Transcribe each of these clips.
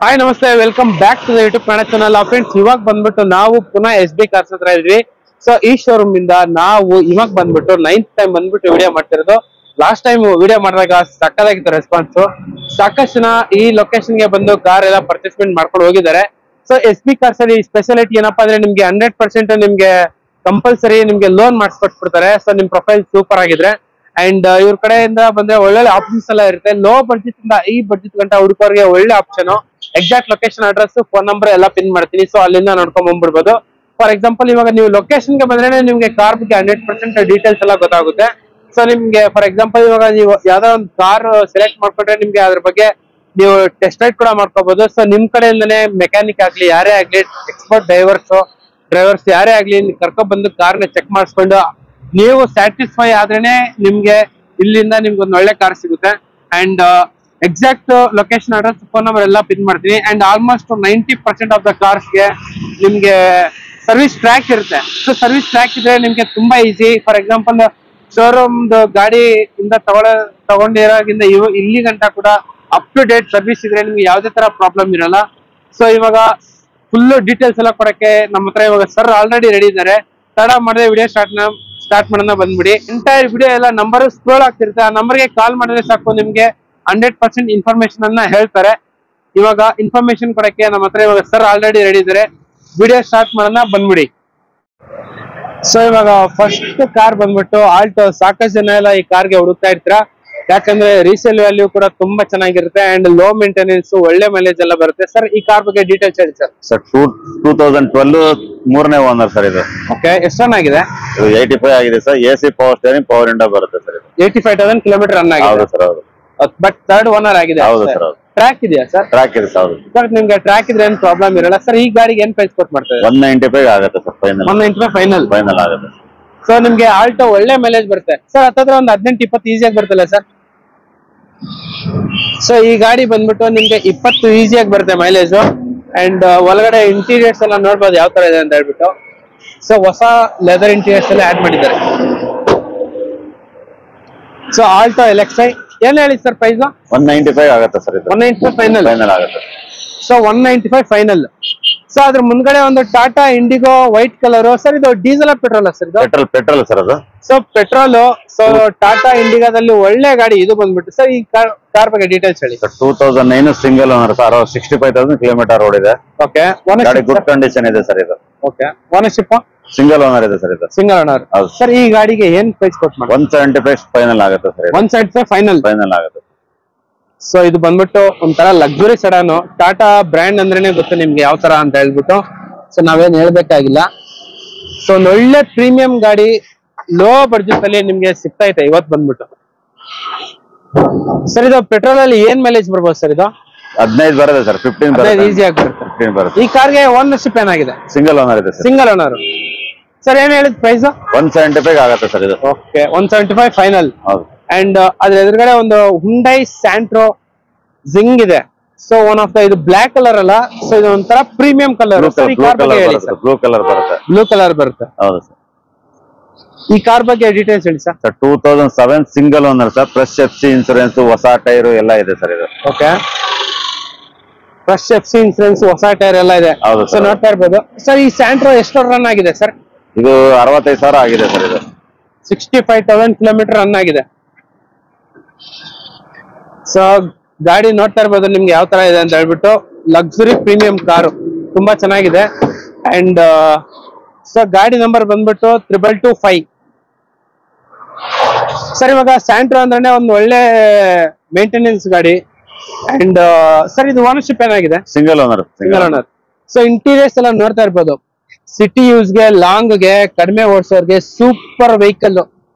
Hi ನಮಸ್ತೆ, welcome back to the YouTube Kannada channel. Friends, ಇವಾಗ ಬಂದ್ಬಿಟ್ಟು ನಾವು ಪುನಃ SB ಕಾರ್ಸ್ ಹತ್ರ ಇದ್ವಿ. ಸೊ ಈ ಶೋರೂಮ್ ಇಂದ ನಾವು ಇವಾಗ ಬಂದ್ಬಿಟ್ಟು 9th ಟೈಮ್ ಬಂದ್ಬಿಟ್ಟು ವಿಡಿಯೋ ಮಾಡ್ತಿರೋದು. ಲಾಸ್ಟ್ ಟೈಮ್ ವಿಡಿಯೋ ಮಾಡಿದಾಗ ಸಕ್ಕದಾಗಿತ್ತು ರೆಸ್ಪಾನ್ಸ್. ಸಾಕಷ್ಟು ಜನ ಈ ಲೊಕೇಶನ್ ಗೆ ಬಂದು ಕಾರ್ ಎಲ್ಲ ಪರ್ಚೇಸ್ಮೆಂಟ್ ಮಾಡ್ಕೊಂಡು ಹೋಗಿದ್ದಾರೆ. ಸೊ SB ಕಾರ್ಸ್ ಅಲ್ಲಿ ಸ್ಪೆಷಾಲಿಟಿ ಏನಪ್ಪಾ ಅಂದ್ರೆ ನಿಮ್ಗೆ 100% ನಿಮ್ಗೆ ಕಂಪಲ್ಸರಿ ನಿಮ್ಗೆ ಲೋನ್ ಮಾಡಿಸ್ಕೊಟ್ಬಿಡ್ತಾರೆ. ಸೊ ನಿಮ್ ಪ್ರೊಫೈಲ್ ಸೂಪರ್ ಆಗಿದ್ರೆ ಅಂಡ್ ಇವ್ರ ಕಡೆಯಿಂದ ಬಂದ್ರೆ ಒಳ್ಳೊಳ್ಳೆ ಆಪ್ಷನ್ಸ್ ಎಲ್ಲ ಇರುತ್ತೆ. ಲೋ ಬಡ್ಜೆಟ್ ಇಂದ ಈ ಬಡ್ಜೆಟ್ ಗಂಟ ಹುಡುಗರಿಗೆ ಒಳ್ಳೆ option. Exact location, address, phone number ಎಲ್ಲ ಪಿನ್ ಮಾಡ್ತೀನಿ. ಸೊ ಅಲ್ಲಿಂದ ನೋಡ್ಕೊಂಡ್ ಬಂದ್ಬಿಡ್ಬೋದು. ಫಾರ್ ಎಕ್ಸಾಂಪಲ್, ಇವಾಗ ನೀವು ಲೊಕೇಶನ್ ಗೆ ಬಂದ್ರೆ ನಿಮ್ಗೆ ಕಾರ್ ಬಗ್ಗೆ 100% ಡೀಟೇಲ್ಸ್ ಎಲ್ಲ ಗೊತ್ತಾಗುತ್ತೆ. ಸೊ ನಿಮ್ಗೆ ಫಾರ್ ಎಕ್ಸಾಂಪಲ್ ಇವಾಗ ನೀವು ಯಾವ್ದೋ ಒಂದು ಕಾರ್ ಸೆಲೆಕ್ಟ್ ಮಾಡ್ಕೊಂಡ್ರೆ ನಿಮ್ಗೆ ಅದ್ರ ಬಗ್ಗೆ ನೀವು ಟೆಸ್ಟ್ ರೈಡ್ ಕೂಡ ಮಾಡ್ಕೋಬಹುದು. ಸೊ ನಿಮ್ ಕಡೆಯಿಂದನೇ ಮೆಕ್ಯಾನಿಕ್ ಆಗ್ಲಿ, ಯಾರೇ ಆಗ್ಲಿ, ಎಕ್ಸ್ಪರ್ಟ್ ಡ್ರೈವರ್ಸ್ ಯಾರೇ ಆಗ್ಲಿ ಕರ್ಕೊಂಡ್ ಬಂದು ಕಾರ್ನ ಚೆಕ್ ಮಾಡಿಸ್ಕೊಂಡು ನೀವು ಸ್ಯಾಟಿಸ್ಫೈ ಆದ್ರೇನೆ ನಿಮ್ಗೆ ಇಲ್ಲಿಂದ ನಿಮ್ಗೆ ಒಂದು ಒಳ್ಳೆ ಕಾರ್ ಸಿಗುತ್ತೆ. And exact location, address, phone number ಎಲ್ಲ ಪಿನ್ ಮಾಡ್ತೀನಿ. ಅಂಡ್ ಆಲ್ಮೋಸ್ಟ್ 90% ಆಫ್ ದ ಕಾರ್ಸ್ಗೆ ನಿಮ್ಗೆ ಸರ್ವಿಸ್ ಟ್ರ್ಯಾಕ್ ಇರುತ್ತೆ. ಸೊ ಸರ್ವಿಸ್ ಟ್ರ್ಯಾಕ್ ಇದ್ರೆ ನಿಮ್ಗೆ ತುಂಬಾ ಈಸಿ. ಫಾರ್ ಎಕ್ಸಾಂಪಲ್, ಶೋರೂಮ್ ಗಾಡಿ ಇಂದ ತಗೊಂಡಿರೋದ್ರಿಂದ ಇಲ್ಲಿ ಗಂಟ ಕೂಡ ಅಪ್ ಟು ಡೇಟ್ ಸರ್ವಿಸ್ ಇದ್ರೆ ನಿಮ್ಗೆ ಯಾವ್ದೇ ತರ ಪ್ರಾಬ್ಲಮ್ ಇರಲ್ಲ. ಸೊ ಇವಾಗ ಫುಲ್ ಡೀಟೇಲ್ಸ್ ಎಲ್ಲ ಕೊಡಕ್ಕೆ ನಮ್ಮ ಹತ್ರ ಇವಾಗ ಸರ್ ಆಲ್ರೆಡಿ ರೆಡಿ ಇದ್ದಾರೆ. ತಡ ಮಾಡದೆ ವಿಡಿಯೋ ಸ್ಟಾರ್ಟ್ ಮಾಡೋಣ, ಬಂದ್ಬಿಡಿ. ಎಂಟೈರ್ ವಿಡಿಯೋ ಎಲ್ಲ ನಂಬರ್ ಸ್ಕ್ರೋಲ್ ಆಗ್ತಿರುತ್ತೆ. ಆ ನಂಬರ್ಗೆ ಕಾಲ್ ಮಾಡಿದ್ರೆ ಸಾಕು, ನಿಮ್ಗೆ 100% ಇನ್ಫಾರ್ಮೇಶನ್ ಅನ್ನ ಹೇಳ್ತಾರೆ. ಇವಾಗ ಇನ್ಫಾರ್ಮೇಶನ್ ಕೊಡಕ್ಕೆ ನಮ್ಮ ಹತ್ರ ಇವಾಗ ಸರ್ ಆಲ್ರೆಡಿ ರೆಡಿ ಇದ್ದಾರೆ. ವಿಡಿಯೋ ಸ್ಟಾರ್ಟ್ ಮಾಡೋಣ, ಬಂದ್ಬಿಡಿ. ಸೊ ಇವಾಗ ಫಸ್ಟ್ ಕಾರ್ ಬಂದ್ಬಿಟ್ಟು ಆಲ್ಟೋ. ಸಾಕಷ್ಟು ಜನ ಎಲ್ಲ ಈ ಕಾರ್ಗೆ ಹುಡುಕ್ತಾ ಇರ್ತೀರಾ, ಯಾಕಂದ್ರೆ ರೀಸೇಲ್ ವ್ಯಾಲ್ಯೂ ಕೂಡ ತುಂಬಾ ಚೆನ್ನಾಗಿರುತ್ತೆ ಅಂಡ್ ಲೋ ಮೇಂಟೆನೆನ್ಸ್, ಒಳ್ಳೆ ಮೈಲೇಜ್ ಎಲ್ಲ ಬರುತ್ತೆ. ಸರ್ ಈ ಕಾರ್ ಬಗ್ಗೆ ಡೀಟೇಲ್ಸ್ ಹೇಳಿ ಸರ್. ಸರ್ 2012 ಮೂರನೇ ಓನರ್ ಸರ್ ಇದು. ಓಕೆ, ಎಷ್ಟು ರನ್ ಆಗಿದೆ? 85 ಆಗಿದೆ sir. AC power steering, power window ಬರುತ್ತೆ ಸರ್. 85,000 ಕಿಲೋಮೀಟರ್ ರನ್ ಆಗಿದೆ. ಹೌದು ಸರ್, ಹೌದು. ಬಟ್ ಥರ್ಡ್ ಓನರ್ ಆಗಿದೆ. ಹೌದು ಸರ್, ಹೌದು. ಟ್ರ್ಯಾಕ್ ಇದೆಯಾ ಸರ್? ಟ್ರ್ಯಾಕ್ ಇದೆ ಸರ್. ಹೌದು ಸರ್, ನಿಮ್ಗೆ ಟ್ರ್ಯಾಕ್ ಇದ್ರೆ ಏನ್ ಪ್ರಾಬ್ಲಮ್ ಇರಲ್ಲ. ಸರ್ ಈ ಗಾಡಿಗೆ ಏನ್ ಪ್ರೈಸ್ ಕೊಟ್ಟು ಮಾಡ್ತಾರೆ? 195 ಆಗುತ್ತೆ ಸರ್. ಫೈನಲ್ 195 ಫೈನಲ್ ಆಗುತ್ತೆ. ಸೊ ನಿಮ್ಗೆ ಆಲ್ಟೋ ಒಳ್ಳೆ ಮೈಲೇಜ್ ಬರುತ್ತೆ ಸರ್. ಹತ್ತತ್ರ ಒಂದು 18-20 ಈಸಿಯಾಗಿ ಬರ್ತಲ್ಲ ಸರ್. ಸೊ ಈ ಗಾಡಿ ಬಂದ್ಬಿಟ್ಟು ನಿಮ್ಗೆ 20 ಈಸಿಯಾಗಿ ಬರುತ್ತೆ ಮೈಲೇಜ್. ಅಂಡ್ ಒಳಗಡೆ ಇಂಟೀರಿಯರ್ಸ್ ಎಲ್ಲ ನೋಡ್ಬೋದು ಯಾವ ತರ ಇದೆ ಅಂತ ಹೇಳ್ಬಿಟ್ಟು. ಸೊ ಹೊಸ ಲೆದರ್ ಇಂಟೀರಿಯರ್ಸ್ ಎಲ್ಲ ಆಡ್ ಮಾಡಿದ್ದಾರೆ. ಸೊ ಆಲ್ಟೋ LXi ಏನ್ ಹೇಳಿ ಸರ್ ಪ್ರೈಸ್? 195 ಆಗುತ್ತೆ ಸರ್ ಇದು. 195 ಫೈನಲ್ ಆಗುತ್ತೆ. So 195 final. ಸೊ ಅದ್ರ ಮುಂದ್ಗಡೆ ಒಂದು Tata IndiGo white colour. Sir ಇದು ಡೀಸೆಲ್ ಪೆಟ್ರೋಲ್ ಸರ್? ಇದು ಪೆಟ್ರೋಲ್ ಸರ್ ಅದು. So petrol. ಸೊ ಟಾಟಾ ಇಂಡಿಗಾದಲ್ಲಿ ಒಳ್ಳೆ ಗಾಡಿ ಇದು ಬಂದ್ಬಿಟ್ಟು. ಸರ್ ಈ ಕಾರ್ ಬಗ್ಗೆ ಡೀಟೇಲ್ಸ್ ಹೇಳಿ. 2009 single owner sir. 65,000 kilometre road ಇದೆ. ಓಕೆ, ಗಾಡಿ ಗುಡ್ ಕಂಡೀಷನ್ ಇದೆ ಸರ್ ಇದು. ಓಕೆ, ಓನರ್ಶಿಪ್ ಸಿಂಗಲ್ ಓನರ್ ಇದೆ ಸರ್ ಇದು. Single owner. ಸರ್ ಈ ಗಾಡಿಗೆ ಏನ್ ಪ್ರೈಸ್ ಕೊಟ್ಟು ಮಾಡಿ? 175 ಫೈನಲ್ ಆಗುತ್ತೆ ಸರ್. 175 ಫೈನಲ್ ಆಗುತ್ತೆ. ಸೊ ಇದು ಬಂದ್ಬಿಟ್ಟು ಒಂಥರ ಲಕ್ಸುರಿ ಸಡಾನು. ಟಾಟಾ ಬ್ರ್ಯಾಂಡ್ ಅಂದ್ರೇನೆ ಗೊತ್ತು ನಿಮ್ಗೆ ಯಾವ ತರ ಅಂತ ಹೇಳ್ಬಿಟ್ಟು. ಸೊ ನಾವೇನ್ ಹೇಳ್ಬೇಕಾಗಿಲ್ಲ. ಸೊ ಒಂದು ಒಳ್ಳೆ ಪ್ರೀಮಿಯಂ ಗಾಡಿ ಲೋ ಬಡ್ಜೆಟ್ ಅಲ್ಲಿ ನಿಮ್ಗೆ ಸಿಗ್ತಾ ಇದೆ ಇವತ್ತು ಬಂದ್ಬಿಟ್ಟು. ಸರ್ ಇದು ಪೆಟ್ರೋಲ್ ಅಲ್ಲಿ ಏನ್ ಮೈಲೇಜ್ ಬರ್ಬೋದು ಸರ್? ಇದು 15 ಬರುತ್ತೆ ಸರ್. 15 ಈಸಿ ಆಗಿ ಬರುತ್ತೆ. 15 ಬರುತ್ತೆ. ಈ ಕಾರ್ಗೆ ಓನರ್ಶಿಪ್ ಏನಾಗಿದೆ? ಸಿಂಗಲ್ ಓನರ್ ಇದೆ ಸರ್. Single owner. ಸರ್ ಏನ್ ಹೇಳಿದ್ ಪ್ರೈಸ್? 175 ಆಗುತ್ತೆ ಸರ್ ಇದು. Okay, 175 final. ಹೌದು. ಅಂಡ್ ಅದ್ರ ಎದುರುಗಡೆ ಒಂದು ಹುಂಡೈ ಸ್ಯಾಂಟ್ರೋ ಜಿಂಗ್ ಇದೆ. ಸೊ ಒನ್ ಆಫ್ ದ ಇದು ಬ್ಲಾಕ್ ಕಲರ್ ಅಲ್ಲ. ಸೊ ಇದು ಒಂಥರ ಪ್ರೀಮಿಯಂ ಕಲರ್. ಬ್ಲೂ ಕಲರ್ ಬರುತ್ತೆ. ಬ್ಲೂ ಕಲರ್ ಬರುತ್ತೆ. ಹೌದು ಸರ್. ಈ ಕಾರ್ ಬಗ್ಗೆ ಡೀಟೇಲ್ಸ್ ಹೇಳಿ sir. 2007 single owner sir. Fresh FC insurance, ಹೊಸ ಟೈರ್ ಎಲ್ಲ ಇದೆ ಸರ್ ಇದು. ಓಕೆ, ಫ್ರೆಶ್ FC ಇನ್ಸೂರೆನ್ಸ್, ಹೊಸ ಟೈರ್ ಎಲ್ಲ ಇದೆ. ಹೌದು ಸರ್, ನೋಡ್ತಾ ಇರ್ಬೋದು. ಸರ್ ಈ ಸ್ಯಾಂಟ್ರೋ ಎಷ್ಟು ರನ್ ಆಗಿದೆ ಸರ್? ಇದು 65,000 ಆಗಿದೆ ಸರ್ ಇದು. 65,000 ಕಿಲೋಮೀಟರ್ ರನ್ ಆಗಿದೆ. ಸೊ ಗಾಡಿ ನೋಡ್ತಾ ಇರ್ಬೋದು ನಿಮ್ಗೆ ಯಾವ ತರ ಇದೆ ಅಂತ ಹೇಳ್ಬಿಟ್ಟು. ಲಕ್ಸುರಿ ಪ್ರೀಮಿಯಂ ಕಾರು, ತುಂಬಾ ಚೆನ್ನಾಗಿದೆ. ಅಂಡ್ ಸೊ ಗಾಡಿ ನಂಬರ್ ಬಂದ್ಬಿಟ್ಟು 2225. ಸರ್ ಇವಾಗ ಸ್ಯಾಂಟ್ರೋ ಅಂದ್ರೆ ಒಂದು ಒಳ್ಳೆ ಮೇಂಟೆನೆನ್ಸ್ ಗಾಡಿ. ಅಂಡ್ ಸರ್ ಇದು ಓನರ್ಶಿಪ್ ಏನಾಗಿದೆ? Single owner. ಸೊ ಇಂಟೀರಿಯರ್ಸ್ ಎಲ್ಲ ನೋಡ್ತಾ ಇರ್ಬೋದು. ಸಿಟಿ ಯೂಸ್ಗೆ, ಲಾಂಗ್ಗೆ, ಕಡಿಮೆ ಓಡಿಸೋರ್ಗೆ ಸೂಪರ್ ವೆಹಿಕಲ್.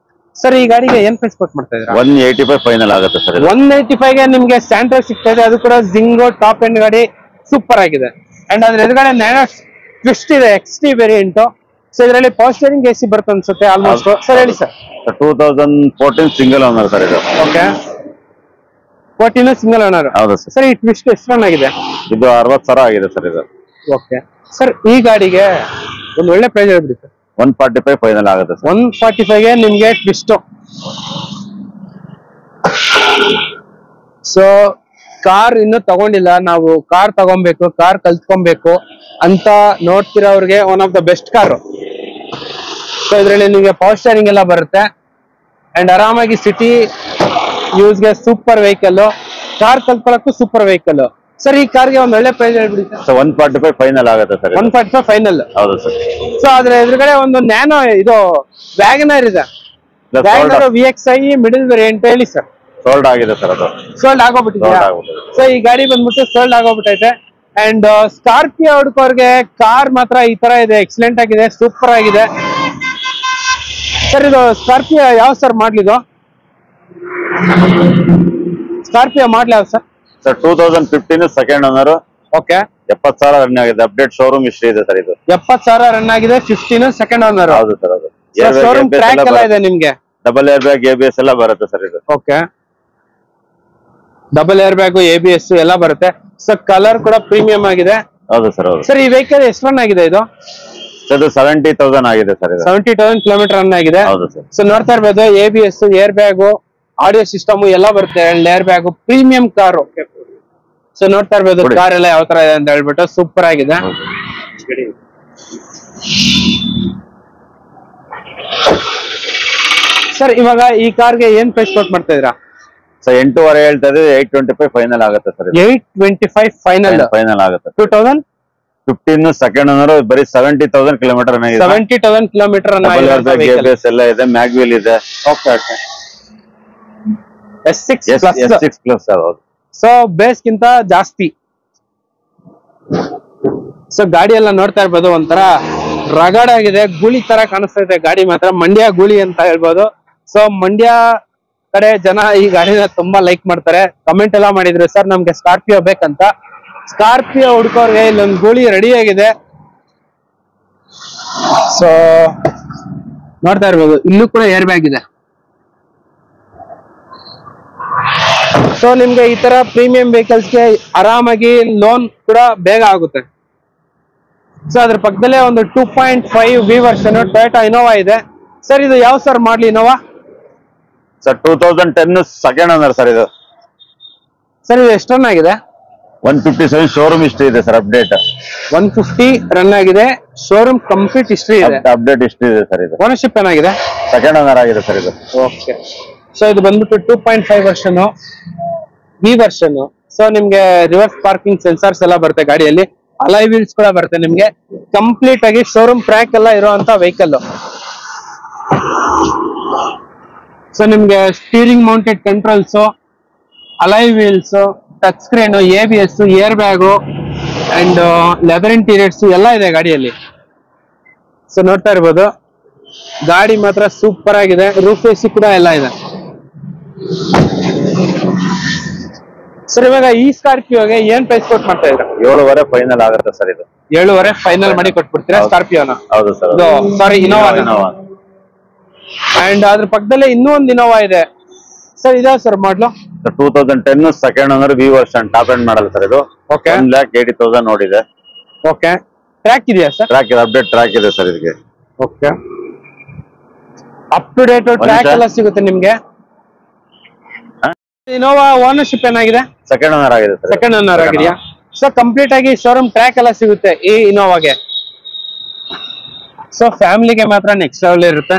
ಸರ್ ಈ ಗಾಡಿಗೆ ಏನ್ ಪ್ರೈಸ್ ಕೊಟ್ಟು ಮಾಡ್ತಾ ಇದ್ದೀರಾ? 185 ಫೈನಲ್ ಆಗುತ್ತೆ ಸರ್. 185 ಗೆ ನಿಮ್ಗೆ ಸ್ಯಾಂಟ್ರೋ ಸಿಗ್ತಾ ಇದೆ. ಅದು ಕೂಡ ಜಿಂಗೋ ಟಾಪ್ ಎಂಡ್ ಗಾಡಿ, ಸೂಪರ್ ಆಗಿದೆ. ಅಂಡ್ ಅದ್ರ ಎದುರುಗಡೆ ನ್ಯಾನೋ ಟ್ವಿಸ್ಟ್ ಇದೆ, XT ವೇರಿಯಂಟ್. ಸೊ ಇದರಲ್ಲಿ ಪವರ್ ಸ್ಟೇರಿಂಗ್ AC ಬರುತ್ತೆ ಅನ್ಸುತ್ತೆ ಆಲ್ಮೋಸ್ಟ್. ಸರ್ ಹೇಳಿ ಸರ್. 2014 ಸಿಂಗಲ್ ಓನರ್ ಸರ್ ಇದು. Okay, 14 single owner. ಹೌದು ಸರ್. ಸರ್ ಈ ಟ್ವಿಸ್ಟ್ ಎಷ್ಟು ರನ್ ಆಗಿದೆ? ಇದು 60,000 ಆಗಿದೆ ಸರ್ ಇದು. ಓಕೆ ಸರ್, ಈ ಗಾಡಿಗೆ ಒಂದು ಒಳ್ಳೆ ಪ್ರೈಸ್ ಹೇಳ್ಬಿಡಿ ಸರ್. 145 ಫೈನಲ್ ಆಗುತ್ತೆ ಸರ್. 145 ಗೆ ನಿಮ್ಗೆ ಟ್ವಿಸ್ಟ್. ಸೊ ಕಾರ್ ಇನ್ನು ತಗೊಂಡಿಲ್ಲ, ನಾವು ಕಾರ್ ತಗೊಬೇಕು, ಕಾರ್ ಕಲ್ತ್ಕೊಬೇಕು ಅಂತ ನೋಡ್ತಿರೋರ್ಗೆ one of the best car. So ಇದ್ರಲ್ಲಿ ನಿಮಗೆ ಪವರ್ ಸ್ಟೇರಿಂಗ್ ಎಲ್ಲ ಬರುತ್ತೆ ಅಂಡ್ ಆರಾಮಾಗಿ ಸಿಟಿ ಯೂಸ್ಗೆ ಸೂಪರ್ ವೆಹಿಕಲ್, ಕಾರ್ ಕಲ್ತ್ಕೊಳಕ್ಕೂ ಸೂಪರ್ ವೆಹಿಕಲ್. ಸರ್ ಈ ಕಾರ್ಗೆ ಒಂದ್ ಒಳ್ಳೆ ಪ್ರೈಸ್ ಹೇಳ್ಬಿಡಿ ಸರ್. 145 ಫೈನಲ್ ಆಗುತ್ತೆ ಸರ್. 145 ಫೈನಲ್. ಹೌದು ಸರ್. ಸೊ ಅದ್ರ ಎದುರುಗಡೆ ಒಂದು ನ್ಯಾನೋ ಇದು ವ್ಯಾಗನರ್ ಇದೆ, ವ್ಯಾಗನರ್ VXi ಮಿಡಲ್ ವೇರಿಯಂಟ್. ಹೇಳಿ ಸರ್. ಸೋಲ್ಡ್ ಆಗಿದೆ ಸರ್, ಅದು ಸೋಲ್ಡ್ ಆಗೋಗ್ಬಿಟ್ಟಿದೆ. ಸೊ ಈ ಗಾಡಿ ಬಂದ್ಬಿಟ್ಟು ಸೋಲ್ಡ್ ಆಗೋಗ್ಬಿಟ್ಟೈತೆ. ಅಂಡ್ ಸ್ಕಾರ್ಪಿಯೋ ಹುಡುಕೋರ್ಗೆ ಕಾರ್ ಮಾತ್ರ ಈ ತರ ಇದೆ, ಎಕ್ಸಲೆಂಟ್ ಆಗಿದೆ, ಸೂಪರ್ ಆಗಿದೆ. ಸರ್ ಇದು ಸ್ಕಾರ್ಪಿಯೋ ಯಾವ ಸರ್ ಮಾಡ್ಲಿದು? ಸ್ಕಾರ್ಪಿಯೋ ಮಾಡ್ಲಿ ಯಾವ sir? Sir 2015 second owner. Okay. 70,000 run ಆಗಿದೆ. ಅಪ್ಡೇಟ್ ಶೋರೂಮ್ ಹಿಸ್ಟ್ರಿ ಇದೆ ಸರ್ ಇದು. 70,000 ರನ್ ಆಗಿದೆ, 15 ಸೆಕೆಂಡ್ ಓನರ್. ಹೌದು ಸರ್. ಅದು ಶೋರೂಮ್ ಟ್ರ್ಯಾಕ್ ಎಲ್ಲ ಇದೆ ನಿಮ್ಗೆ. ಡಬಲ್ ಏರ್ ಬ್ಯಾಗ್ ABS ಎಲ್ಲ ಬರುತ್ತೆ ಸರ್ ಇದು. Okay. Double air bag ABS ಎಲ್ಲ ಬರುತ್ತೆ. ಸೊ ಕಲರ್ ಕೂಡ ಪ್ರೀಮಿಯಂ ಆಗಿದೆ. ಹೌದು ಸರ್. ಹೌದು ಸರ್. ಈ ವೆಹಿಕಲ್ ಎಷ್ಟು ರನ್ ಆಗಿದೆ ಇದು? ಇದು 70,000 ಆಗಿದೆ ಸರ್ ಇದು. 70,000 ಕಿಲೋಮೀಟರ್ ರನ್ ಆಗಿದೆ. ಹೌದು ಸರ್. ಸೊ ನೋಡ್ತಾ ಇರ್ಬೋದು, ABS, air bag, audio system ಎಲ್ಲ ಬರುತ್ತೆ. Air bag, premium car. So ನೋಡ್ತಾ ಇರ್ಬೋದು ಕಾರ್ ಎಲ್ಲ ಯಾವ ತರ ಇದೆ ಅಂತ ಹೇಳ್ಬಿಟ್ಟು, ಸೂಪರ್ ಆಗಿದೆ. ಸರ್ ಇವಾಗ ಈ ಕಾರ್ಗೆ ಏನ್ ಪ್ರೈಸ್ ಕೊಟ್ ಮಾಡ್ತಾ ಇದ್ದೀರಾ? ಸರ್ 8.5 ಹೇಳ್ತಾ ಇದ್ದೀವಿ. 825 ಫೈನಲ್ ಆಗುತ್ತೆ ಸರ್. 825 ಫೈನಲ್ ಆಗುತ್ತೆ. 2015 ಸೆಕೆಂಡ್ ಓನರ್. ಬರೀ 70,000 ಕಿಲೋಮೀಟರ್. 70,000 ಕಿಲೋಮೀಟರ್ ABS ಎಲ್ಲ ಇದೆ, ಮ್ಯಾಗ್ವಿಲ್ ಇದೆ. Okay okay. S6 plus sir. ಹೌದು. ಸೊ ಬೇಸ್ ಗಿಂತ ಜಾಸ್ತಿ. ಸೊ ಗಾಡಿ ಎಲ್ಲ ನೋಡ್ತಾ ಇರ್ಬೋದು, ಒಂಥರ ರಗಡ್ ಆಗಿದೆ, ಗೂಳಿ ತರ ಕಾಣಿಸ್ತಾ ಇದೆ ಗಾಡಿ ಮಾತ್ರ. ಮಂಡ್ಯ ಗೂಳಿ ಅಂತ ಹೇಳ್ಬೋದು. ಸೊ ಮಂಡ್ಯ ಕಡೆ ಜನ ಈ ಗಾಡಿನ ತುಂಬಾ ಲೈಕ್ ಮಾಡ್ತಾರೆ. ಕಮೆಂಟ್ ಎಲ್ಲ ಮಾಡಿದ್ರು ಸರ್ ನಮ್ಗೆ ಸ್ಕಾರ್ಪಿಯೋ ಬೇಕಂತ. ಸ್ಕಾರ್ಪಿಯೋ ಹುಡ್ಕೋರ್ಗೆ ಇಲ್ಲೊಂದು ಗೂಳಿ ರೆಡಿ ಆಗಿದೆ. ಸೊ ನೋಡ್ತಾ ಇರ್ಬೋದು, ಇಲ್ಲೂ ಕೂಡ ಏರ್ ಬ್ಯಾಗ್ ಇದೆ. ಸೊ ನಿಮ್ಗೆ ಈ ತರ ಪ್ರೀಮಿಯಂ ವೆಹಿಕಲ್ಸ್ಗೆ ಆರಾಮಾಗಿ ಲೋನ್ ಕೂಡ ಬೇಗ ಆಗುತ್ತೆ. ಸೊ ಅದ್ರ ಪಕ್ಕದಲ್ಲೇ ಒಂದು 2.5 V ವರ್ಷನ್ ಟೊಯೋಟಾ ಇನೋವಾ ಇದೆ. ಸರ್ ಇದು ಯಾವ ಸರ್ ಮಾಡ್ಲಿ Innova? Sir 2010 second owner sir ಇದು. ಸರ್ ಇದು ಎಷ್ಟು ರನ್ ಆಗಿದೆ? 157 ಶೋರೂಮ್ ಹಿಸ್ಟ್ರಿ ಇದೆ ಸರ್. ಅಪ್ಡೇಟ್ 150 ರನ್ ಆಗಿದೆ. ಶೋರೂಮ್ ಕಂಪ್ಲೀಟ್ ಹಿಸ್ಟ್ರಿ ಇದೆ. ಅಪ್ಡೇಟ್ ಹಿಸ್ಟ್ರಿ ಇದೆ ಸರ್ ಇದು. ಓನರ್ಶಿಪ್ ಏನಾಗಿದೆ? ಸೆಕೆಂಡ್ ಓನರ್ ಆಗಿದೆ ಸರ್ ಇದು. ಓಕೆ. ಸೊ ಇದು ಬಂದ್ಬಿಟ್ಟು 2.5 ವರ್ಷನ್ V ವರ್ಷನ್. ಸೊ ನಿಮ್ಗೆ ರಿವರ್ಸ್ ಪಾರ್ಕಿಂಗ್ ಸೆನ್ಸಾರ್ಸ್ ಎಲ್ಲ ಬರುತ್ತೆ ಗಾಡಿಯಲ್ಲಿ. ಅಲಾಯ್ ವೀಲ್ಸ್ ಕೂಡ ಬರುತ್ತೆ ನಿಮ್ಗೆ. ಕಂಪ್ಲೀಟ್ ಆಗಿ ಶೋರೂಮ್ ಟ್ರ್ಯಾಕ್ ಎಲ್ಲ ಇರುವಂತ ವೆಹಿಕಲ್. ಸೊ ನಿಮ್ಗೆ steering mounted controls, alloy wheels, touch screen, ABS, air bag and leather interiors ಎಲ್ಲ ಇದೆ ಗಾಡಿಯಲ್ಲಿ. ಸೊ ನೋಡ್ತಾ ಇರ್ಬೋದು, ಗಾಡಿ ಮಾತ್ರ ಸೂಪರ್ ಆಗಿದೆ. ರೂಫ್ AC ಕೂಡ ಎಲ್ಲ ಇದೆ. ಸರ್ ಇವಾಗ ಈ ಸ್ಕಾರ್ಪಿಯೋಗೆ ಏನ್ ಪ್ರೈಸ್ ಕೊಟ್ ಮಾಡ್ತಾ ಇದ್ರ? 7.5 ಫೈನಲ್ ಆಗುತ್ತೆ ಸರ್ ಇದು. 7.5 ಫೈನಲ್ ಮಾಡಿ ಕೊಟ್ಬಿಡ್ತೀರಾ ಸ್ಕಾರ್ಪಿಯೋನ? ಹೌದು ಸರ್. Sorry, Innova. ಅಂಡ್ ಅದ್ರ ಪಕ್ಕದಲ್ಲೇ ಇನ್ನೂ ಒಂದು ಇನೋವಾ ಇದೆ. ಸರ್ ಇದಾವ sir model? 2010 second owner V version top end model sir ಇದು. 1,80,000 ನೋಡಿದೆ. ಓಕೆ. ಟ್ರ್ಯಾಕ್ ಇದೆಯಾ ಸರ್? ಟ್ರ್ಯಾಕ್ ಇದೆ, ಅಪ್ಡೇಟ್ ಟ್ರ್ಯಾಕ್ ಇದೆ ಸರ್ ಇದಕ್ಕೆ. Okay. Up to date track ಎಲ್ಲ ಸಿಗುತ್ತೆ ನಿಮ್ಗೆ. ಇನೋವಾ ಓನರ್ಶಿಪ್ ಏನಾಗಿದೆ? ಸೆಕೆಂಡ್ ಓನರ್ ಆಗಿದೆ ಸರ್. ಸೆಕೆಂಡ್ ಓನರ್ ಆಗಿದೆಯಾ? ಸೊ ಕಂಪ್ಲೀಟ್ ಆಗಿ ಶೋರೂಮ್ ಟ್ರ್ಯಾಕ್ ಎಲ್ಲ ಸಿಗುತ್ತೆ ಈ ಇನೋವಾಗೆ. ಸೊ ಫ್ಯಾಮಿಲಿಗೆ ಮಾತ್ರ ನೆಕ್ಸ್ಟ್ ಲೆವೆಲ್ ಇರುತ್ತೆ.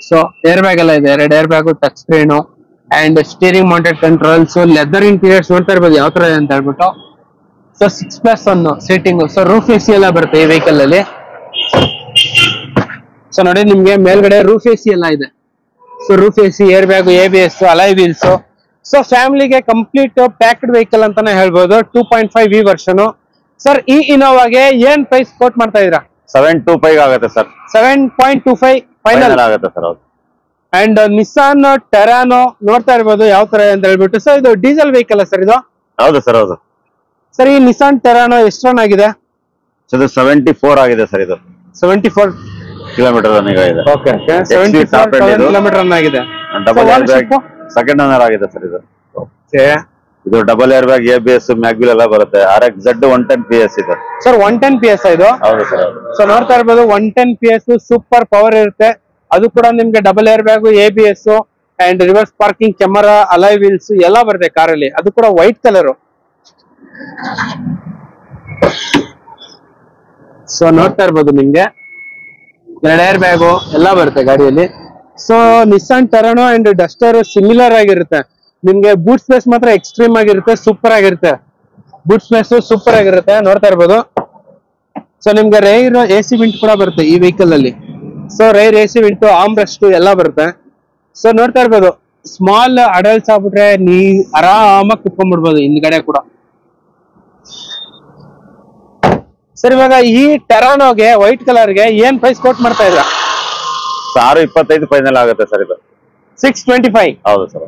ಸೊ ಏರ್ ಬ್ಯಾಗ್ ಎಲ್ಲ ಇದೆ, 2 air bag, touch screen and steering mounted controls, leather interiors ನೋಡ್ತಾ ಇರ್ಬೋದು ಯಾವ ತರ ಇದೆ ಅಂತ ಹೇಳ್ಬಿಟ್ಟು. So 6+1 seating. So roof AC ಎಲ್ಲ ಬರುತ್ತೆ ಈ ವೆಹಿಕಲ್ ಅಲ್ಲಿ. ಸೊ ನೋಡಿ ನಿಮ್ಗೆ ಮೇಲ್ಗಡೆ ರೂಫ್ AC ಎಲ್ಲ ಇದೆ. So roof AC, air bag, ABS, alloy wheels. So ಫ್ಯಾಮಿಲಿಗೆ ಕಂಪ್ಲೀಟ್ ಪ್ಯಾಕ್ಡ್ ವೆಹಿಕಲ್ ಅಂತಾನೆ ಹೇಳ್ಬೋದು. 2.5 V ವರ್ಷನ್. ಸರ್ ಈ ಇನೋವಾಗೆ ಏನ್ ಪ್ರೈಸ್ ಕೋಟ್ ಮಾಡ್ತಾ ಇದೀರಾ? 725 ಆಗುತ್ತೆ ಸರ್. 7.25 ಫೈನಲ್ ಆಗುತ್ತೆ ಸರ್. ಹೌದು. ಅಂಡ್ ನಿಸಾನ್ ಟೆರಾನೋ ನೋಡ್ತಾ ಇರ್ಬೋದು ಯಾವ ತರ ಅಂತ ಹೇಳ್ಬಿಟ್ಟು. ಸೊ ಇದು ಡೀಸೆಲ್ ವೆಹಿಕಲ್ ಸರ್ ಇದು? ಹೌದು ಸರ್. ಹೌದು ಸರ್. ಈ ನಿಸಾನ್ ಟೆರಾನೋ ಎಷ್ಟು ರನ್ ಆಗಿದೆ? 74 ಆಗಿದೆ ಸರ್ ಇದು. 74 ಕಿಲೋಮೀಟರ್ ರನ್ ಆಗಿದೆ. ಓಕೆ. 74 ಕಿಲೋಮೀಟರ್ ರನ್ ಆಗಿದೆ. Double air bag second owner ಆಗಿದೆ ಸರ್ ಇದು. ಇದು double air bag, ABS, mag wheel ಎಲ್ಲ ಬರುತ್ತೆ. RXZ 110 PS ಇದೆ ಸರ್. 110 PS ಇದು? ಹೌದು ಸರ್. ಸೊ ನೋಡ್ತಾ ಇರ್ಬೋದು 110 PS ಸೂಪರ್ ಪವರ್ ಇರುತ್ತೆ. ಅದು ಕೂಡ ನಿಮ್ಗೆ double air bag, ABS and reverse parking camera, alloy wheels ಎಲ್ಲ ಬರುತ್ತೆ ಕಾರಲ್ಲಿ. ಅದು ಕೂಡ ವೈಟ್ ಕಲರ್. ಸೊ ನೋಡ್ತಾ ಇರ್ಬೋದು ನಿಮ್ಗೆ 2 ಏರ್ ಬ್ಯಾಗು ಎಲ್ಲ ಬರುತ್ತೆ ಗಾಡಿಯಲ್ಲಿ. So Nissan Terrano and Duster similar ಆಗಿರುತ್ತೆ. ನಿಮ್ಗೆ ಬೂಟ್ ಸ್ಪೇಸ್ ಮಾತ್ರ ಎಕ್ಸ್ಟ್ರೀಮ್ ಆಗಿರುತ್ತೆ, ಸೂಪರ್ ಆಗಿರುತ್ತೆ. ಬೂಟ್ ಸ್ಪೇಸ್ ಸೂಪರ್ ಆಗಿರುತ್ತೆ, ನೋಡ್ತಾ ಇರ್ಬೋದು. ಸೊ ನಿಮ್ಗೆ ರೈರ್ AC ವಿಂಟ್ ಕೂಡ ಬರುತ್ತೆ ಈ ವೆಹಿಕಲ್ ಅಲ್ಲಿ. ಸೊ ರೈರ್ AC ವಿಂಟು, ಆರ್ಮ್ ರೆಸ್ಟ್ ಎಲ್ಲ ಬರುತ್ತೆ. ಸೊ ನೋಡ್ತಾ ಇರ್ಬೋದು, ಸ್ಮಾಲ್ ಅಡಲ್ಟ್ಸ್ ಆಗ್ಬಿಟ್ರೆ ಆರಾಮಾಗಿ ಕುತ್ಕೊಂಡ್ಬಿಡ್ಬೋದು ಹಿಂದ್ಗಡೆ ಕೂಡ. ಸರ್ ಇವಾಗ ಈ ಟೆರಾನೋಗೆ ವೈಟ್ ಕಲರ್ಗೆ ಏನ್ ಪ್ರೈಸ್ ಕೋಟ್ ಮಾಡ್ತಾ ಇದ್ರ? 625 ಫೈನಲ್ ಆಗುತ್ತೆ ಸರ್ ಇದು. 625. ಹೌದು ಸರ್.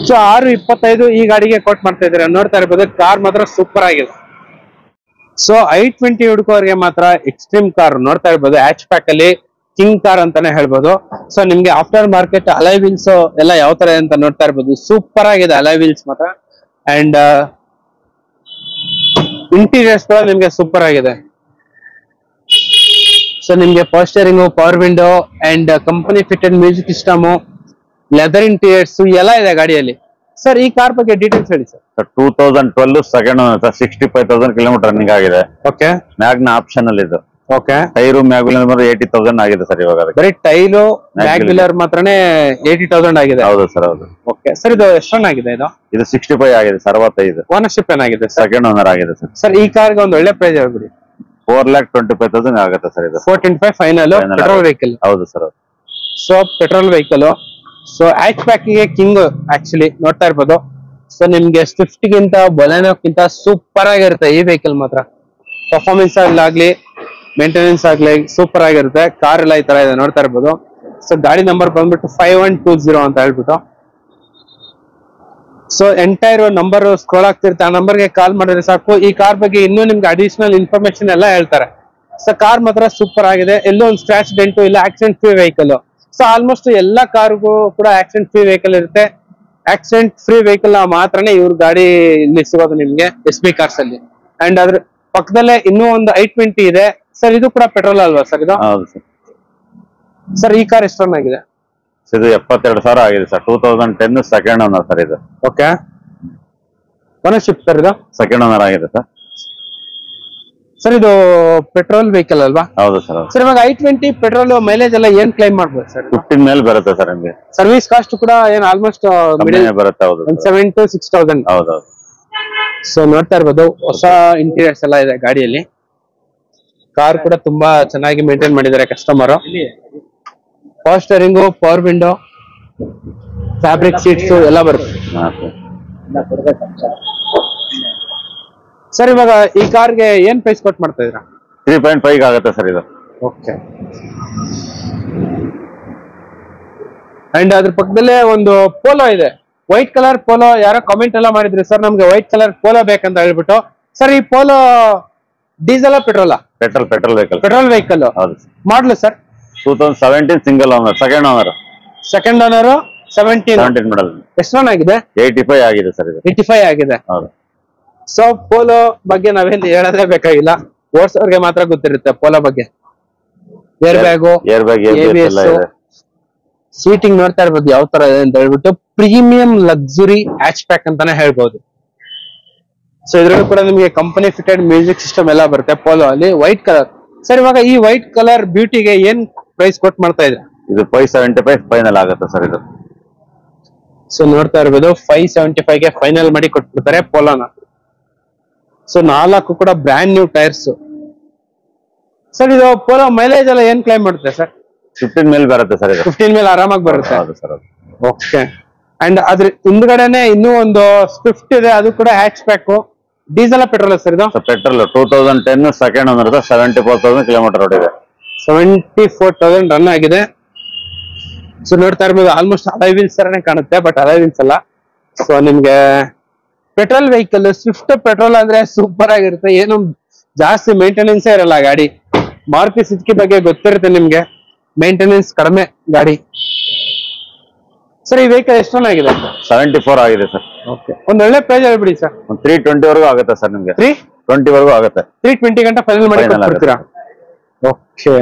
ಸೊ 625 ಈ ಗಾಡಿಗೆ ಕೋಟ್ ಮಾಡ್ತಾ ಇದ್ದೀರಾ. ನೋಡ್ತಾ ಇರ್ಬೋದು, ಕಾರ್ ಮಾತ್ರ ಸೂಪರ್ ಆಗಿದೆ. ಸೊ i20 ಹುಡುಕೋರಿಗೆ ಮಾತ್ರ ಎಕ್ಸ್ಟ್ರೀಮ್ ಕಾರ್ ನೋಡ್ತಾ ಇರ್ಬೋದು. ಹ್ಯಾಚ್ ಪ್ಯಾಕ್ ಅಲ್ಲಿ ಕಿಂಗ್ ಕಾರ್ ಅಂತಾನೆ ಹೇಳ್ಬೋದು. ಸೊ ನಿಮ್ಗೆ ಆಫ್ಟರ್ ಮಾರ್ಕೆಟ್ ಅಲಾಯ್ ವೀಲ್ಸ್ ಎಲ್ಲ ಯಾವ ತರ ಅಂತ ನೋಡ್ತಾ ಇರ್ಬೋದು. ಸೂಪರ್ ಆಗಿದೆ ಅಲಾಯ್ ವೀಲ್ಸ್ ಮಾತ್ರ. ಅಂಡ್ ಇಂಟೀರಿಯರ್ಸ್ ಕೂಡ ನಿಮ್ಗೆ ಸೂಪರ್ ಆಗಿದೆ. ಸೊ ನಿಮ್ಗೆ power steering, power window and company fitted music system, leather interiors ಎಲ್ಲ ಇದೆ ಗಾಡಿಯಲ್ಲಿ. ಸರ್ ಈ ಕಾರ್ ಬಗ್ಗೆ ಡೀಟೇಲ್ಸ್ ಹೇಳಿ sir. 2012 second owner sir. 65,000 kilometre running ಆಗಿದೆ. ಓಕೆ. ಮ್ಯಾಗ್ನ ಆಪ್ಷನ್ ಅಲ್ಲಿ ಇದು. ಓಕೆ. ಟೈರು ಮ್ಯಾಗ್ವಿಲರ್ 80,000 ಆಗಿದೆ ಸರ್ ಇವಾಗ. ಬರೀ ಟೈಲು ಮ್ಯಾಗ್ವಿಲರ್ ಮಾತ್ರನೇ 80,000 ಆಗಿದೆ. ಹೌದು ಸರ್, ಹೌದು. ಓಕೆ ಸರ್, ಇದು ಎಷ್ಟು ರನ್ ಆಗಿದೆ? ಇದು 65 ಆಗಿದೆ ಸರ್. 65. ಓನರ್ಶಿಪ್ ಏನಾಗಿದೆ? ಸೆಕೆಂಡ್ ಓನರ್ ಆಗಿದೆ ಸರ್. ಸರ್ ಈ ಕಾರ್ಗೆ ಒಂದು ಒಳ್ಳೆ ಪ್ರೈಸ್ ಹೇಳ್ಬಿಡಿ. 4,25,000 ಆಗುತ್ತೆ ಸರ್ ಇದು. 425 ಫೈನಲ್. Petrol vehicle. ಹೌದು sir. So petrol vehicle. So hatchback ಗೆ ಕಿಂಗ್ ಆಕ್ಚುಲಿ ನೋಡ್ತಾ ಇರ್ಬೋದು. ಸೊ ನಿಮ್ಗೆ ಸ್ವಿಫ್ಟ್ ಗಿಂತ ಬೊಲೆನೋಕ್ಕಿಂತ ಸೂಪರ್ ಆಗಿರುತ್ತೆ ಈ ವೆಹಿಕಲ್ ಮಾತ್ರ. ಪರ್ಫಾರ್ಮೆನ್ಸ್ ಆಗ್ಲಿ, ಮೇಂಟೆನೆನ್ಸ್ ಆಗ್ಲಿ ಸೂಪರ್ ಆಗಿರುತ್ತೆ. ಕಾರ್ ಎಲ್ಲ ಈ ತರ ಇದೆ ನೋಡ್ತಾ ಇರ್ಬೋದು. ಸೊ ಗಾಡಿ ನಂಬರ್ ಬಂದ್ಬಿಟ್ಟು 5120 ಅಂತ ಹೇಳ್ಬಿಟ್ಟು. ಸೊ ಎಂಟೈರ್ ನಂಬರ್ ಸ್ಕ್ರೋಲ್ ಆಗ್ತಿರುತ್ತೆ, ಆ ನಂಬರ್ಗೆ ಕಾಲ್ ಮಾಡಿದ್ರೆ ಸಾಕು. ಈ ಕಾರ್ ಬಗ್ಗೆ ಇನ್ನೂ ನಿಮ್ಗೆ ಅಡಿಷನಲ್ ಇನ್ಫಾರ್ಮೇಶನ್ ಎಲ್ಲ ಹೇಳ್ತಾರೆ. ಸೊ ಕಾರ್ ಮಾತ್ರ ಸೂಪರ್ ಆಗಿದೆ. ಎಲ್ಲೋ ಒಂದು ಸ್ಕ್ರಾಚ್ ಡೆಂಟು ಇಲ್ಲ, accident free vehicle. So almost ಎಲ್ಲಾ ಕಾರ್ಗೂ ಕೂಡ ಆಕ್ಸಿಡೆಂಟ್ ಫ್ರೀ ವೆಹಿಕಲ್ ಇರುತ್ತೆ. ಆಕ್ಸಿಡೆಂಟ್ ಫ್ರೀ ವೆಹಿಕಲ್ ಮಾತ್ರನೇ ಇವ್ರ ಗಾಡಿ ಇಲ್ಲಿ ಸಿಗೋದು ನಿಮ್ಗೆ SB ಕಾರ್ಸ್ ಅಲ್ಲಿ. ಅಂಡ್ ಅದ್ರ ಪಕ್ಕದಲ್ಲೇ ಇನ್ನೂ ಒಂದು i20 ಇದೆ ಸರ್. ಇದು ಕೂಡ ಪೆಟ್ರೋಲ್ ಅಲ್ವಾ ಸರ್ ಇದು? ಹೌದು ಸರ್. ಸರ್ ಈ ಕಾರ್ ಎಷ್ಟು ರನ್ ಆಗಿದೆ? ಇದು 72,000 ಆಗಿದೆ ಸರ್. 2010 ಸೆಕೆಂಡ್ ಓನರ್ ಸರ್ ಇದು. ಓಕೆ. ಓನರ್ಶಿಪ್ ಸರ್ ಇದು? ಸೆಕೆಂಡ್ ಓನರ್ ಆಗಿದೆ ಸರ್. ಸರ್ ಇದು ಪೆಟ್ರೋಲ್ ವೆಹಿಕಲ್ ಅಲ್ವಾ? ಹೌದು ಸರ್. ಸರ್ ಇವಾಗ i20 ಪೆಟ್ರೋಲ್ ಮೈಲೇಜ್ ಎಲ್ಲ ಏನ್ ಕ್ಲೈಮ್ ಮಾಡ್ಬೋದು ಸರ್? 15 ಮೇಲೆ ಬರುತ್ತೆ ಸರ್ ನಿಮಗೆ. ಸರ್ವಿಸ್ ಕಾಸ್ಟ್ ಕೂಡ ಏನ್ ಆಲ್ಮೋಸ್ಟ್ ಬರುತ್ತೆ. ಹೌದು, 7,000 to 6,000. ಹೌದೌದು. ಸೊ ನೋಡ್ತಾ ಇರ್ಬೋದು, ಹೊಸ ಇಂಟೀರಿಯರ್ಸ್ ಎಲ್ಲ ಇದೆ ಗಾಡಿಯಲ್ಲಿ. ಕಾರ್ ಕೂಡ ತುಂಬಾ ಚೆನ್ನಾಗಿ ಮೇಂಟೈನ್ ಮಾಡಿದ್ದಾರೆ customer. Power steering, power window, fabric seats ಎಲ್ಲ ಬರುತ್ತೆ. ಸರ್ ಇವಾಗ ಈ ಕಾರ್ಗೆ ಏನ್ ಪ್ರೈಸ್ ಕೊಟ್ ಮಾಡ್ತಾ ಇದ್ದೀರಾ? 3.5 ಆಗುತ್ತೆ ಸರ್ ಇದು. ಓಕೆ. ಅಂಡ್ ಅದ್ರ ಪಕ್ಕದಲ್ಲೇ ಒಂದು ಪೋಲೋ ಇದೆ, ವೈಟ್ ಕಲರ್ ಪೋಲೋ. ಯಾರೋ ಕಾಮೆಂಟ್ ಎಲ್ಲ ಮಾಡಿದ್ರು ಸರ್ ನಮ್ಗೆ ವೈಟ್ ಕಲರ್ ಪೋಲೋ ಬೇಕಂತ ಹೇಳ್ಬಿಟ್ಟು. ಸರ್ ಈ ಪೋಲೋ ಡೀಸೆಲ್ ಪೆಟ್ರೋಲಾ? Petrol vehicle. Petrol vehicle. ಹೌದು. Model sir 2017 single owner, second owner. Second owner 17 model. ಎಷ್ಟು ರನ್ ಆಗಿದೆ? 85 ಆಗಿದೆ ಸರ್ ಇದು. 85 ಆಗಿದೆ. ಹೌದು. ಸೊ ಪೋಲೋ ಬಗ್ಗೆ ನಾವೇನು ಹೇಳೋದೇ ಬೇಕಾಗಿಲ್ಲ, ಓಡಿಸೋರ್ಗೆ ಮಾತ್ರ ಗೊತ್ತಿರುತ್ತೆ ಪೋಲೋ ಬಗ್ಗೆ. ಏರ್ ಬ್ಯಾಗ್, ABS, ಸೀಟಿಂಗ್ ನೋಡ್ತಾ ಇರ್ಬೋದು ಯಾವ ತರ ಇದೆ ಅಂತ ಹೇಳ್ಬಿಟ್ಟು. ಪ್ರೀಮಿಯಂ ಲಕ್ಸುರಿ ಹ್ಯಾಚ್ ಪ್ಯಾಕ್ ಅಂತಾನೆ ಹೇಳ್ಬೋದು. ಸೊ ಇದ್ರಲ್ಲೂ ಕೂಡ ನಿಮಗೆ ಕಂಪನಿ ಫಿಟೆಡ್ ಮ್ಯೂಸಿಕ್ ಸಿಸ್ಟಮ್ ಎಲ್ಲ ಬರುತ್ತೆ ಪೋಲೋ ಅಲ್ಲಿ. White colour. ಸರ್ ಇವಾಗ ಈ ವೈಟ್ ಕಲರ್ ಬ್ಯೂಟಿಗೆ ಏನ್ ಪ್ರೈಸ್ ಕೊಟ್ ಮಾಡ್ತಾ ಇದೆ? ಇದು 575 ಫೈನಲ್ ಆಗುತ್ತೆ ಸರ್ ಇದು. ಸೊ ನೋಡ್ತಾ ಇರ್ಬೋದು 575 ಗೆ ಫೈನಲ್ ಮಾಡಿ ಕೊಟ್ಬಿಡ್ತಾರೆ ಪೋಲೋನ. ಸೊ 4 ಕೂಡ ಬ್ರ್ಯಾಂಡ್ ನ್ಯೂ ಟೈರ್ಸ್. ಸರ್ ಇದು ಪೋಲೋ ಮೈಲೇಜ್ ಎಲ್ಲ ಏನ್ ಕ್ಲೈಮ್ ಮಾಡುತ್ತೆ ಸರ್? 15 ಮೇಲೆ ಬರುತ್ತೆ ಸರ್ ಇದು. 15 ಮೇಲೆ ಆರಾಮಾಗಿ ಬರುತ್ತೆ. ಹೌದು ಸರ್. ಓಕೆ. ಅಂಡ್ ಅದ್ರ ಹಿಂದ್ಗಡೆನೆ ಇನ್ನೂ ಒಂದು ಸ್ವಿಫ್ಟ್ ಇದೆ, ಅದು ಕೂಡ hatch pack. Diesel petrol sir ಇದು? ಪೆಟ್ರೋಲ್. 2010 ಸೆಕೆಂಡ್ ಓನರ್, 74,000 ಕಿಲೋಮೀಟರ್ ಓಡಿದೆ. 74,000 ರನ್ ಆಗಿದೆ. ಸೊ ನೋಡ್ತಾ ಇರ್ಬೋದು ಆಲ್ಮೋಸ್ಟ್ ಅಲಾಯ್ ವೀಲ್ಸ್ ತರನೇ ಕಾಣುತ್ತೆ, ಬಟ್ ಅಲಾಯ್ ವೀಲ್ಸ್ ಅಲ್ಲ. ಸೊ ನಿಮ್ಗೆ ಪೆಟ್ರೋಲ್ ವೆಹಿಕಲ್, ಸ್ವಿಫ್ಟ್ ಪೆಟ್ರೋಲ್ ಅಂದ್ರೆ ಸೂಪರ್ ಆಗಿರುತ್ತೆ. ಏನು ಜಾಸ್ತಿ ಮೇಂಟೆನೆನ್ಸ್ ಇರಲ್ಲ ಗಾಡಿ. ಮಾರುತಿ ಸುಜುಕಿ ಬಗ್ಗೆ ಗೊತ್ತಿರುತ್ತೆ ನಿಮ್ಗೆ, ಮೇಂಟೆನೆನ್ಸ್ ಕಡಿಮೆ ಗಾಡಿ. ಸರ್ ಈ ವೆಹಿಕಲ್ ಎಷ್ಟು ರನ್ ಆಗಿದೆ? 74 ಆಗಿದೆ ಸರ್. ಓಕೆ. ಒಂದ್ ಒಳ್ಳೆ ಪ್ರೈಸ್ ಹೇಳ್ಬಿಡಿ ಸರ್. 320 ವರೆಗೂ ಆಗುತ್ತೆ ಸರ್ ನಿಮ್ಗೆ. 320 ವರೆಗೂ ಆಗುತ್ತೆ. 320 ಗಂಟೆ ಫೈನಲ್ ಮಾಡಿ ಕೊಡ್ತೀರಾ? ಓಕೆ.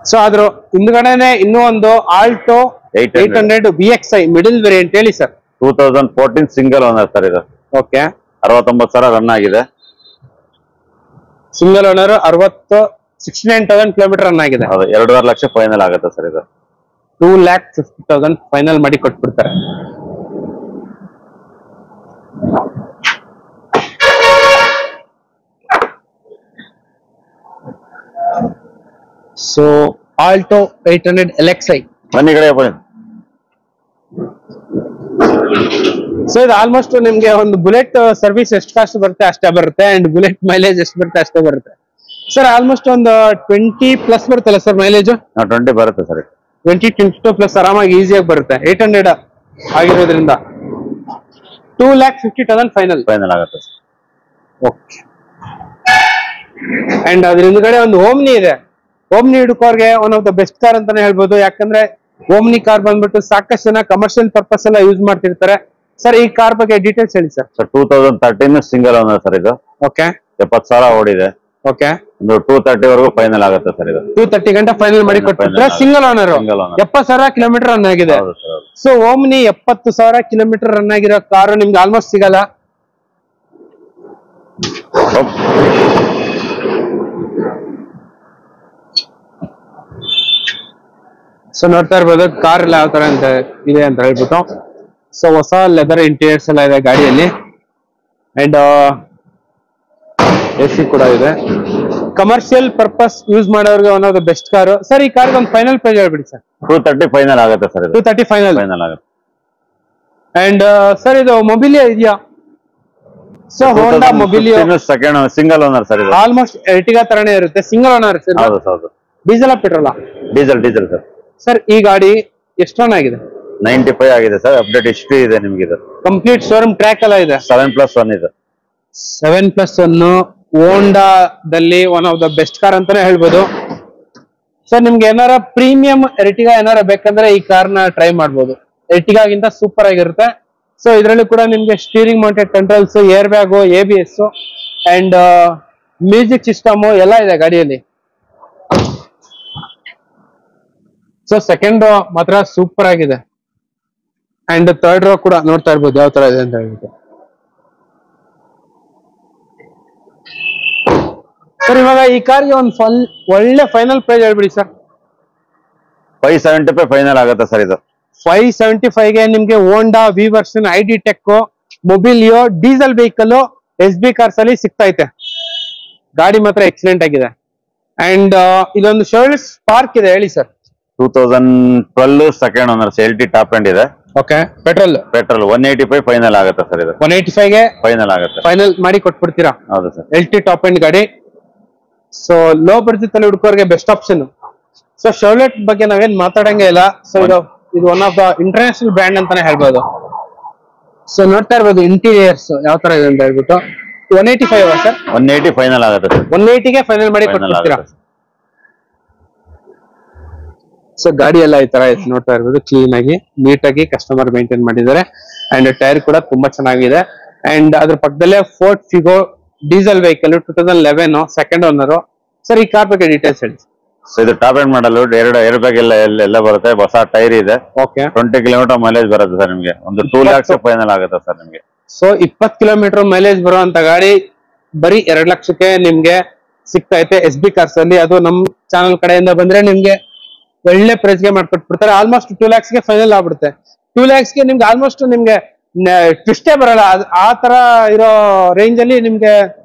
ಸೊ ಅದ್ರ ಹಿಂದ್ಗಡೆನೆ ಇನ್ನೂ ಒಂದು ಆಲ್ಟೋ 800 VXi ಮಿಡಲ್ ವೇರಿಯಂಟ್ ಹೇಳಿ ಸರ್. 2014 ಸಿಂಗಲ್ ಓನರ್ ಸರ್ ಇದು. ಓಕೆ, 69,000 ರನ್ ಆಗಿದೆ. ಸಿಂಗಲ್ ಓನರ್ 69,000 ಕಿಲೋಮೀಟರ್ ರನ್ ಆಗಿದೆ. 2.5 ಲಕ್ಷ ಫೈನಲ್ ಆಗುತ್ತೆ ಸರ್ ಇದು. 2,50,000 ಫೈನಲ್ ಮಾಡಿ ಕೊಟ್ಬಿಡ್ತಾರೆ. ಸೊ ಆಲ್ಟೋ 800 LXi ಬನ್ನಿ ಕಡೆ ಬನ್ನಿ. ಸೊ ಇದು ಆಲ್ಮೋಸ್ಟ್ ನಿಮ್ಗೆ ಒಂದು ಬುಲೆಟ್ ಸರ್ವಿಸ್ ಎಷ್ಟು ಕಾಸ್ಟ್ ಬರುತ್ತೆ ಅಷ್ಟೇ ಬರುತ್ತೆ, ಅಂಡ್ ಬುಲೆಟ್ ಮೈಲೇಜ್ ಎಷ್ಟು ಬರುತ್ತೆ ಅಷ್ಟೇ ಬರುತ್ತೆ ಸರ್. ಆಲ್ಮೋಸ್ಟ್ ಒಂದು 20+ ಬರುತ್ತಲ್ಲ ಸರ್ ಮೈಲೇಜ್? 20 ಬರುತ್ತೆ ಸರ್. 22+ ಆರಾಮಾಗಿ ಈಸಿಯಾಗಿ ಬರುತ್ತೆ. 800 ಆಗಿರೋದ್ರಿಂದ 2,50,000 ಫೈನಲ್ ಆಗುತ್ತೆ ಸರ್. ಓಕೆ, ಅಂಡ್ ಅದ್ರ ಹಿಂದ್ಗಡೆ ಒಂದು ಓಮ್ನಿ ಇದೆ. ಓಮ್ನಿ ಹುಡುಕೋರ್ಗೆ one of the best car ಅಂತಾನೆ ಹೇಳ್ಬೋದು. ಯಾಕಂದ್ರೆ ಓಮ್ನಿ ಕಾರ್ ಬಂದ್ಬಿಟ್ಟು ಸಾಕಷ್ಟು ಜನ ಕಮರ್ಷಿಯಲ್ ಪರ್ಪಸ್ ಎಲ್ಲ ಯೂಸ್ ಮಾಡ್ತಿರ್ತಾರೆ. ಸರ್ ಈ ಕಾರ್ ಬಗ್ಗೆ ಡೀಟೇಲ್ಸ್ ಹೇಳಿ ಸರ್. 2013 ಸಿಂಗಲ್ ಓನರ್ ಸರ್ ಇದು. ಓಕೆ, 70,000 ಓಡಿದೆ. ಓಕೆ, ಒಂದು 230 ವರೆಗೂ ಫೈನಲ್ ಆಗುತ್ತೆ ಸರ್ ಇದು. 230 ಗಂಟೆ ಫೈನಲ್ ಮಾಡಿ ಕೊಟ್ಬಿಟ್ರೆ ಸಿಂಗಲ್ ಓನರ್. 70,000 ಕಿಲೋಮೀಟರ್ ರನ್ ಆಗಿದೆ. ಸೊ ಓಮ್ನಿ 70,000 ಕಿಲೋಮೀಟರ್ ರನ್ ಆಗಿರೋ ಕಾರು ನಿಮ್ಗೆ ಆಲ್ಮೋಸ್ಟ್ ಸಿಗಲ್ಲ. ಸೊ ನೋಡ್ತಾ ಇರ್ಬೋದು ಕಾರ್ ಎಲ್ಲ ಯಾವ ತರ ಅಂತ ಇದೆ ಅಂತ ಹೇಳ್ಬಿಟ್ಟು. ಸೊ ಹೊಸ ಲೆದರ್ ಇಂಟೀರಿಯರ್ಸ್ ಎಲ್ಲ ಇದೆ ಗಾಡಿಯಲ್ಲಿ, ಅಂಡ್ AC ಕೂಡ ಇದೆ. ಕಮರ್ಷಿಯಲ್ ಪರ್ಪಸ್ ಯೂಸ್ ಮಾಡೋರಿಗೆ one of the best car sir. ಈ ಕಾರ್ಗೆ ಒಂದು ಫೈನಲ್ ಪ್ರೈಸ್ ಹೇಳ್ಬಿಡಿ ಸರ್. 230 ಫೈನಲ್ ಆಗುತ್ತೆ ಸರ್. 230 ಫೈನಲ್ ಆಗುತ್ತೆ. ಅಂಡ್ ಸರ್ ಇದು ಮೊಬಿಲಿಯೋ ಇದೆಯಾ? So Honda Mobilio second single owner sir ಇದು. ಆಲ್ಮೋಸ್ಟ್ ಎರ್ಟಿಗಾ ತರನೇ ಇರುತ್ತೆ. Single owner sir. ಹೌದು. Diesel petrol? Diesel sir. Sir ಈ ಗಾಡಿ ಎಷ್ಟು ರನ್ ಆಗಿದೆ? 95 ಆಗಿದೆ ಸರ್. ಅಪ್ಡೇಟ್ ಹಿಸ್ಟ್ರಿ ಇದೆ ನಿಮ್ಗೆ ಇದು. ಕಂಪ್ಲೀಟ್ ಶೋರೂಮ್ ಟ್ರ್ಯಾಕ್ ಎಲ್ಲ ಇದೆ. 7+1 ಇದೆ. 7+1 ಹೋಂಡಾದಲ್ಲಿ one of the best car ಅಂತಾನೆ ಹೇಳ್ಬೋದು. ಸರ್ ನಿಮ್ಗೆ ಏನಾರ ಪ್ರೀಮಿಯಂ ಎರ್ಟಿಗಾ ಏನಾರ ಬೇಕಂದ್ರೆ ಈ ಕಾರ್ನ ಟ್ರೈ ಮಾಡ್ಬೋದು. ಎರ್ಟಿಗಾಗಿಂತ ಸೂಪರ್ ಆಗಿರುತ್ತೆ. ಸೊ ಇದರಲ್ಲಿ ಕೂಡ ನಿಮ್ಗೆ steering mounted controls, air bag, ABS and music system ಎಲ್ಲ ಇದೆ ಗಾಡಿಯಲ್ಲಿ. ಸೊ ಸೆಕೆಂಡ್ ರೋ ಮಾತ್ರ ಸೂಪರ್ ಆಗಿದೆ, ಅಂಡ್ ಥರ್ಡ್ ರೋ ಕೂಡ ನೋಡ್ತಾ ಇರ್ಬೋದು ಯಾವ ತರ ಇದೆ ಅಂತ ಹೇಳ್ಬಿಟ್ಟು. ಸರ್ ಇವಾಗ ಈ ಕಾರ್ಗೆ ಒಂದು ಒಳ್ಳೆ ಫೈನಲ್ ಪ್ರೈಸ್ ಹೇಳ್ಬಿಡಿ ಸರ್. 575 ಫೈನಲ್ ಆಗುತ್ತೆ ಸರ್ ಇದು. 575ಗೆ ನಿಮ್ಗೆ Honda V version, ID tech, Mobilio diesel vehicle SB cars ಅಲ್ಲಿ ಸಿಗ್ತೈತೆ. ಗಾಡಿ ಮಾತ್ರ ಎಕ್ಸಲೆಂಟ್ ಆಗಿದೆ. ಅಂಡ್ ಇದೊಂದು ಶೋಲ್ಡರ್ ಸ್ಪಾರ್ಕ್ ಇದೆ ಹೇಳಿ sir. 2012 second owner LT top end ಇದೆ. ಓಕೆ, ಪೆಟ್ರೋಲ್ 185 ಫೈನಲ್ ಆಗುತ್ತೆ ಸರ್ ಇದು. 185ಗೆ ಫೈನಲ್ ಆಗುತ್ತೆ. ಫೈನಲ್ ಮಾಡಿ ಕೊಟ್ಬಿಡ್ತೀರಾ? ಹೌದು ಸರ್. LT ಟಾಪ್ ಎಂಡ್ ಗಾಡಿ. ಸೊ ಲೋ ಬಡ್ಜೆಟ್ ಅಲ್ಲಿ ಹುಡುಕೋರ್ಗೆ ಬೆಸ್ಟ್ ಆಪ್ಷನ್. ಸೊ ಶೋಲೆಟ್ ಬಗ್ಗೆ ನಾವೇನ್ ಮಾತಾಡಂಗೆ ಇಲ್ಲ. ಸೊ ಇದು one of the international brand ಅಂತಾನೆ ಹೇಳ್ಬೋದು. ಸೊ ನೋಡ್ತಾ ಇರ್ಬೋದು ಇಂಟೀರಿಯರ್ಸ್ ಯಾವ ತರ ಇದೆ ಅಂತ ಹೇಳ್ಬಿಟ್ಟು. 185 ಸರ್? 180 ಫೈನಲ್ ಆಗುತ್ತೆ ಸರ್. 180ಗೆ ಫೈನಲ್ ಮಾಡಿ ಕೊಟ್ಬಿಡ್ತೀರಾ? ಸೊ ಗಾಡಿ ಎಲ್ಲ ಈ ತರ ನೋಡ್ತಾ ಇರ್ಬೋದು, ಕ್ಲೀನ್ ಆಗಿ ನೀಟಾಗಿ ಕಸ್ಟಮರ್ ಮೇಂಟೈನ್ ಮಾಡಿದ್ದಾರೆ. ಅಂಡ್ ಟೈರ್ ಕೂಡ ತುಂಬಾ ಚೆನ್ನಾಗಿದೆ. ಅಂಡ್ ಅದ್ರ ಪಕ್ಕದಲ್ಲೇ Ford Figo diesel vehicle 2011 second owner. Sir ಈ ಕಾರ್ ಬಗ್ಗೆ ಡೀಟೇಲ್ಸ್ ಹೇಳಿ. ಸೊ ಇದು ಟಾಪ್ ಎಂಡ್ ಮಾಡಲು ಏರ್ ಬ್ಯಾಗ್ ಎಲ್ಲ ಬರುತ್ತೆ. ಹೊಸ ಟೈರ್ ಇದೆ. ಓಕೆ, 20 ಕಿಲೋಮೀಟರ್ ಮೈಲೇಜ್ ಬರುತ್ತೆ ಸರ್ ನಿಮ್ಗೆ. ಒಂದು 2 lakhs ಫೈನಲ್ ಆಗುತ್ತೆ ಸರ್ ನಿಮ್ಗೆ. ಸೊ 20 ಕಿಲೋಮೀಟರ್ ಮೈಲೇಜ್ ಬರುವಂತ ಗಾಡಿ ಬರೀ 2 ಲಕ್ಷಕ್ಕೆ ನಿಮ್ಗೆ ಸಿಗ್ತೈತೆ SB ಕಾರ್ಸ್ ಅಲ್ಲಿ. ಅದು ನಮ್ ಚಾನಲ್ ಕಡೆಯಿಂದ ಬಂದ್ರೆ ನಿಮ್ಗೆ ಒಳ್ಳೆ ಪ್ರೈಸ್ ಗೆ ಮಾಡ್ಕೊಟ್ಬಿಡ್ತಾರೆ. ಆಲ್ಮೋಸ್ಟ್ 2 lakhsಗೆ ಫೈನಲ್ ಆಗ್ಬಿಡುತ್ತೆ. 2 lakhsಗೆ ನಿಮ್ಗೆ ಆಲ್ಮೋಸ್ಟ್ ನಿಮ್ಗೆ ಟ್ವಿಸ್ಟೇ ಬರಲ್ಲ. ಆ ತರ ಇರೋ ರೇಂಜ್ ಅಲ್ಲಿ ನಿಮ್ಗೆ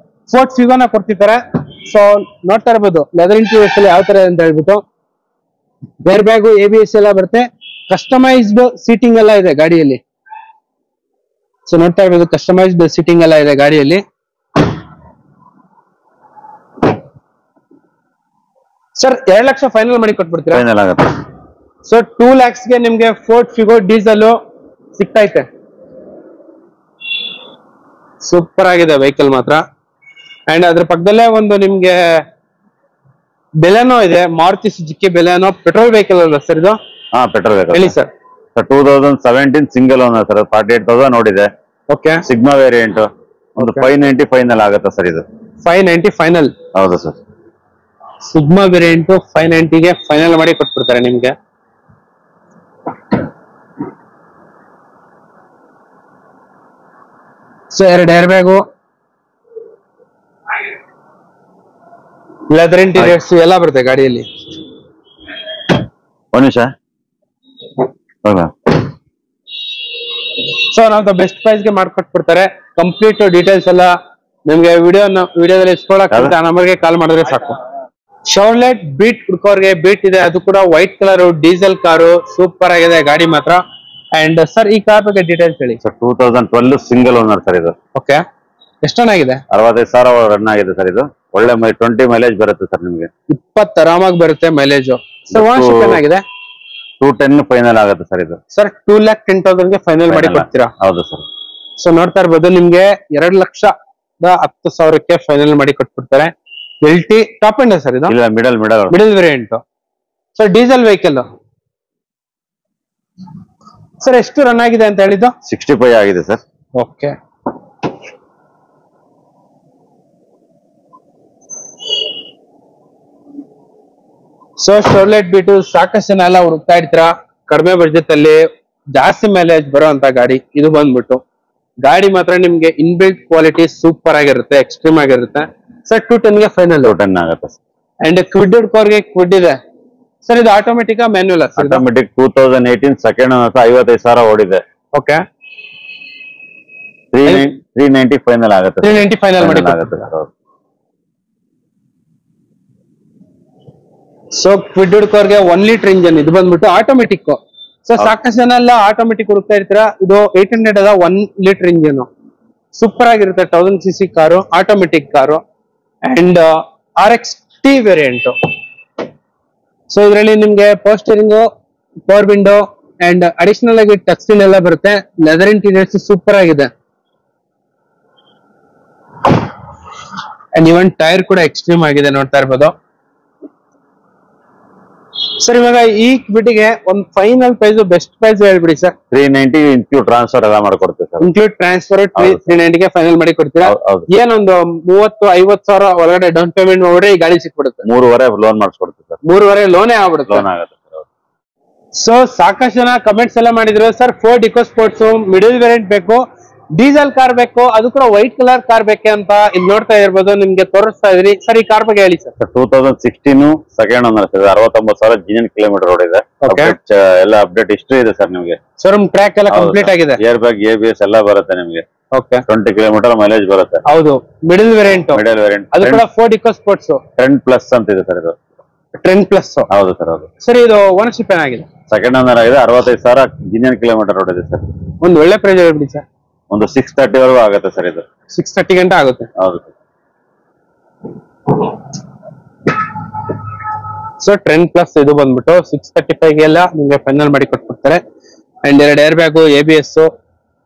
ಫೋರ್ಡ್ ಫಿಗೋನ ಕೊಡ್ತಿದ್ದಾರೆ. ಸೊ ನೋಡ್ತಾ ಇರ್ಬೋದು ಲೆದರ್ ಇಂಟೀರಿಯರ್ಸ್ ಅಲ್ಲಿ ಯಾವ ತರ ಅಂತ ಹೇಳ್ಬಿಟ್ಟು. ಏರ್ ಬ್ಯಾಗು, ABS ಎಲ್ಲ ಬರುತ್ತೆ. ಕಸ್ಟಮೈಸ್ಡ್ ಸೀಟಿಂಗ್ ಎಲ್ಲ ಇದೆ ಗಾಡಿಯಲ್ಲಿ. ಸೊ ನೋಡ್ತಾ ಇರ್ಬೋದು ಕಸ್ಟಮೈಸ್ಡ್ ಸೀಟಿಂಗ್ ಎಲ್ಲ ಇದೆ ಗಾಡಿಯಲ್ಲಿ. ಸರ್ 2 ಲಕ್ಷ ಫೈನಲ್ ಮಾಡಿ ಕೊಟ್ಬಿಡ್ತೀರಾ? ಫೈನಲ್ ಆಗುತ್ತೆ. ಸೊ 2 lakhsಗೆ ನಿಮ್ಗೆ ಫೋರ್ಡ್ ಫಿಗೋ ಡೀಸೆಲ್ ಸಿಗ್ತೈತೆ. ಸೂಪರ್ ಆಗಿದೆ ವೆಹಿಕಲ್ ಮಾತ್ರ. ಅಂಡ್ ಅದ್ರ ಪಕ್ಕದಲ್ಲೇ ಒಂದು ನಿಮ್ಗೆ ಬೆಲೆನೋ ಇದೆ, ಮಾರುತಿ ಸುಜುಕಿ ಬೆಲೆನೋ. ಪೆಟ್ರೋಲ್ ವೆಹಿಕಲ್ ಅಲ್ವಾ ಸರ್ ಇದು? ಹಾ, ಪೆಟ್ರೋಲ್ ವೆಹಿಕಲ್ ಹೇಳಿ ಸರ್. 2017 single owner sir. 48,000 ನೋಡಿದೆ. Okay, sigma variant. ಒಂದು 590 ಫೈನಲ್ ಆಗುತ್ತೆ ಸರ್ ಇದು. 590 ಫೈನಲ್. ಹೌದು ಸರ್. ಸಿಗ್ಮಾ ವೇರಿಯಂಟ್ 590ಗೆ ಫೈನಲ್ ಮಾಡಿ ಕೊಟ್ಬಿಡ್ತಾರೆ ನಿಮ್ಗೆ. So 2 air bag, leather interiors ಎಲ್ಲ ಬರುತ್ತೆ ಗಾಡಿಯಲ್ಲಿ. ಒಂದ್ ನಿಮಿಷ. ಸೊ ನಾವು ಬೆಸ್ಟ್ ಪ್ರೈಸ್ ಗೆ ಮಾಡ್ಕೊಟ್ಬಿಡ್ತಾರೆ. ಕಂಪ್ಲೀಟ್ ಡೀಟೇಲ್ಸ್ ಎಲ್ಲ ನಿಮ್ಗೆ ವಿಡಿಯೋದಲ್ಲಿ ಇಸ್ಕೊಳಕ್ಕೆ ಆ ನಂಬರ್ಗೆ ಕಾಲ್ ಮಾಡಿದ್ರೆ ಸಾಕು. ಶೌರ್ಲೆಟ್ ಬೀಟ್ ಹುಡ್ಕೋರ್ಗೆ ಬೀಟ್ ಇದೆ, ಅದು ಕೂಡ white colour diesel car, super ಆಗಿದೆ ಗಾಡಿ ಮಾತ್ರ. ಅಂಡ್ ಸರ್ ಈ ಕಾರ್ ಬಗ್ಗೆ ಡೀಟೇಲ್ಸ್ ಹೇಳಿ ಸರ್. 2012 ಸಿಂಗಲ್ ಓನರ್ ಸರ್ ಇದು. ಓಕೆ, ಎಷ್ಟು ಚೆನ್ನಾಗಿದೆ? 65,000 ರನ್ ಆಗಿದೆ ಸರ್ ಇದು. ಒಳ್ಳೆ 20 ಮೈಲೇಜ್ ಬರುತ್ತೆ ಸರ್ ನಿಮ್ಗೆ. 20 ಆರಾಮಾಗಿ ಬರುತ್ತೆ ಮೈಲೇಜ್. ಸರ್ ಓನರ್ಶಿಪ್ ಏನಾಗಿದೆ? 210 ಫೈನಲ್ ಆಗುತ್ತೆ ಸರ್ ಇದು. ಸರ್ 2,10,000 ಗೆ ಫೈನಲ್ ಮಾಡಿ ಕೊಡ್ತೀರಾ? ಹೌದು ಸರ್. ಸೊ ನೋಡ್ತಾ ಇರ್ಬೋದು, ನಿಮ್ಗೆ 2,10,000ಕ್ಕೆ ಫೈನಲ್ ಮಾಡಿ ಕೊಟ್ಬಿಡ್ತಾರೆ. LT ಟಾಪ್ ಎಂಡ್ ಸರ್ ಇದು? ಇಲ್ಲ, middle variant. So diesel vehicle. Sir ಎಷ್ಟು ರನ್ ಆಗಿದೆ ಅಂತ ಹೇಳಿದ್ದು? 65 ಆಗಿದೆ ಸರ್. ಓಕೆ, ಸೊ ಶೋರ್ಲೆಟ್ ಬಿಟ್ಟು ಸಾಕಷ್ಟು ಜನ ಎಲ್ಲ ಹುಡುಕ್ತಾ ಇರ್ತೀರಾ ಕಡಿಮೆ ಬಡ್ಜೆಟ್ ಅಲ್ಲಿ ಜಾಸ್ತಿ ಮೈಲೇಜ್ ಬರುವಂತ ಗಾಡಿ. ಇದು ಬಂದ್ಬಿಟ್ಟು ಗಾಡಿ ಮಾತ್ರ ನಿಮ್ಗೆ ಇನ್ಬಿಲ್ಟ್ ಕ್ವಾಲಿಟಿ ಸೂಪರ್ ಆಗಿರುತ್ತೆ, ಎಕ್ಸ್ಟ್ರೀಮ್ ಆಗಿರುತ್ತೆ. ಸರ್ 210 ಗೆ ಫೈನಲ್ 210 ಆಗುತ್ತೆ. ಅಂಡ್ ಕ್ವಿಡ್ ಕೋರ್ಗೆ ಕ್ವಿಡ್ ಇದೆ ಸರ್. ಇದು ಆಟೋಮೆಟಿಕ್ ಮ್ಯಾನ್ಯುಯಲ್? ಆಟೋಮೆಟಿಕ್. 2018 ಸೆಕೆಂಡ್ 55,000 ಓಡಿದೆ. ಓಕೆ, 390 ಫೈನಲ್ ಆಗುತ್ತೆ. 390 ಫೈನಲ್ ಮಾಡಿ ಆಗುತ್ತೆ ಸರ್. ಸೊ ಕ್ವಿಡ್ ಕೋರ್ಗೆ 1 ಲೀಟರ್ ಇಂಜನ್, ಇದು ಬಂದ್ಬಿಟ್ಟು ಆಟೋಮೆಟಿಕ್. ಸೊ ಸಾಕಷ್ಟು ಜನ ಎಲ್ಲ ಆಟೋಮೆಟಿಕ್ ಹುಡುಕ್ತಾ ಇರ್ತೀರಾ. ಇದು 800 ಅದ 1 ಲೀಟರ್ ಇಂಜಿನ್, ಸೂಪರ್ ಆಗಿರುತ್ತೆ. 1000cc car, automatic car. And RXT variant. So ಇದರಲ್ಲಿ ನಿಮ್ಗೆ power steering, power window and additional ಆಗಿ ಟಚ್ ಸ್ಕ್ರೀನ್ ಎಲ್ಲ ಬರುತ್ತೆ. ಲೆದರ್ ಇಂಟೀರಿಯರ್ಸ್ ಸೂಪರ್ ಆಗಿದೆ. ಅಂಡ್ ಇವನ್ ಟೈರ್ ಕೂಡ ಎಕ್ಸ್ಟ್ರೀಮ್ ಆಗಿದೆ, ನೋಡ್ತಾ ಇರ್ಬೋದು. ಸರ್ ಇವಾಗ ಈ ಬಿಟ್ಟಿಗೆ ಒಂದು ಫೈನಲ್ ಪ್ರೈಸ್, ಬೆಸ್ಟ್ ಪ್ರೈಸ್ ಹೇಳ್ಬಿಡಿ ಸರ್. 390 ಇನ್ಕ್ಲೂಡ್ ಟ್ರಾನ್ಸ್ಫರ್ ಎಲ್ಲ ಮಾಡ್ಕೊಡ್ತೀವಿ ಸರ್. ಇನ್ಕ್ಲೂಡ್ ಟ್ರಾನ್ಸ್ಫರ್ 390ಗೆ ಫೈನಲ್ ಮಾಡಿ ಕೊಡ್ತೀರಾ? ಏನೊಂದು 30-50,000 ಒಳಗಡೆ ಡೌನ್ ಪೇಮೆಂಟ್ ಮಾಡಿದ್ರೆ ಈ ಗಾಡಿ ಸಿಕ್ಬಿಡುತ್ತೆ. 3.5 ಲೋನ್ ಮಾಡಿಸ್ಕೊಡ್ತೀವಿ ಸರ್. 3.5 ಲೋನೇ ಆಗ್ಬಿಡುತ್ತೆ. ಲೋನ್ ಆಗುತ್ತೆ ಸರ್. ಸೊ ಸಾಕಷ್ಟು ಜನ ಕಮೆಂಟ್ಸ್ ಎಲ್ಲ ಮಾಡಿದ್ರು, sir Ford Eco Sports middle variant ಬೇಕು, ಡೀಸೆಲ್ ಕಾರ್ ಬೇಕು, ಅದು ಕೂಡ ವೈಟ್ ಕಲರ್ ಕಾರ್ ಬೇಕೆ ಅಂತ ಇಲ್ಲಿ ನೋಡ್ತಾ ಇರ್ಬೋದು, ನಿಮ್ಗೆ ತೋರಿಸ್ತಾ ಇದ್ರಿ. ಸರ್ ಈ ಕಾರ್ ಬಗ್ಗೆ ಹೇಳಿ sir. 2016 second owner sir. 69,000 ಜಿನಿಯನ್ kilometre ಓಡಿದೆ. ಎಲ್ಲ ಅಪ್ಡೇಟ್ ಹಿಸ್ಟ್ರಿ ಇದೆ ಸರ್ ನಿಮ್ಗೆ. ಶೋರೂಮ್ ಟ್ರ್ಯಾಕ್ ಎಲ್ಲ ಕಂಪ್ಲೀಟ್ ಆಗಿದೆ. ಏರ್ ಬ್ಯಾಗ್, ABS ಎಲ್ಲ ಬರುತ್ತೆ ನಿಮ್ಗೆ. ಓಕೆ, 20 ಕಿಲೋಮೀಟರ್ ಮೈಲೇಜ್ ಬರುತ್ತೆ. ಹೌದು, ಮಿಡಲ್ ವೇರಿಯಂಟ್. ಅದು ಕೂಡ Ford Eco Sports trend plus ಅಂತ ಇದೆ ಸರ್ ಇದು. Trend plus. ಹೌದು ಸರ್. ಹೌದು ಸರ್. ಇದು ಓನರ್ಶಿಪ್ ಏನಾಗಿದೆ? ಸೆಕೆಂಡ್ ಓನರ್ ಆಗಿದೆ. 65,000 ಜಿನಿಯನ್ ಕಿಲೋಮೀಟರ್ ಓಡಿದೆ ಸರ್. ಒಂದು ಒಳ್ಳೆ ಪ್ರೈಸ್ ಹೇಳ್ಬಿಡಿ ಸರ್. ಒಂದು 630 ವರೆಗೂ ಆಗುತ್ತೆ ಸರ್ ಇದು. 630 ಗಂಟೆ ಆಗುತ್ತೆ. ಹೌದು. ಸೊ ಟ್ರೆಂಡ್ ಪ್ಲಸ್ ಇದು ಬಂದ್ಬಿಟ್ಟು 635 ಎಲ್ಲ ನಿಮ್ಗೆ ಫೈನಲ್ ಮಾಡಿ ಕೊಟ್ಬಿಡ್ತಾರೆ. And 2 air bag, ABS,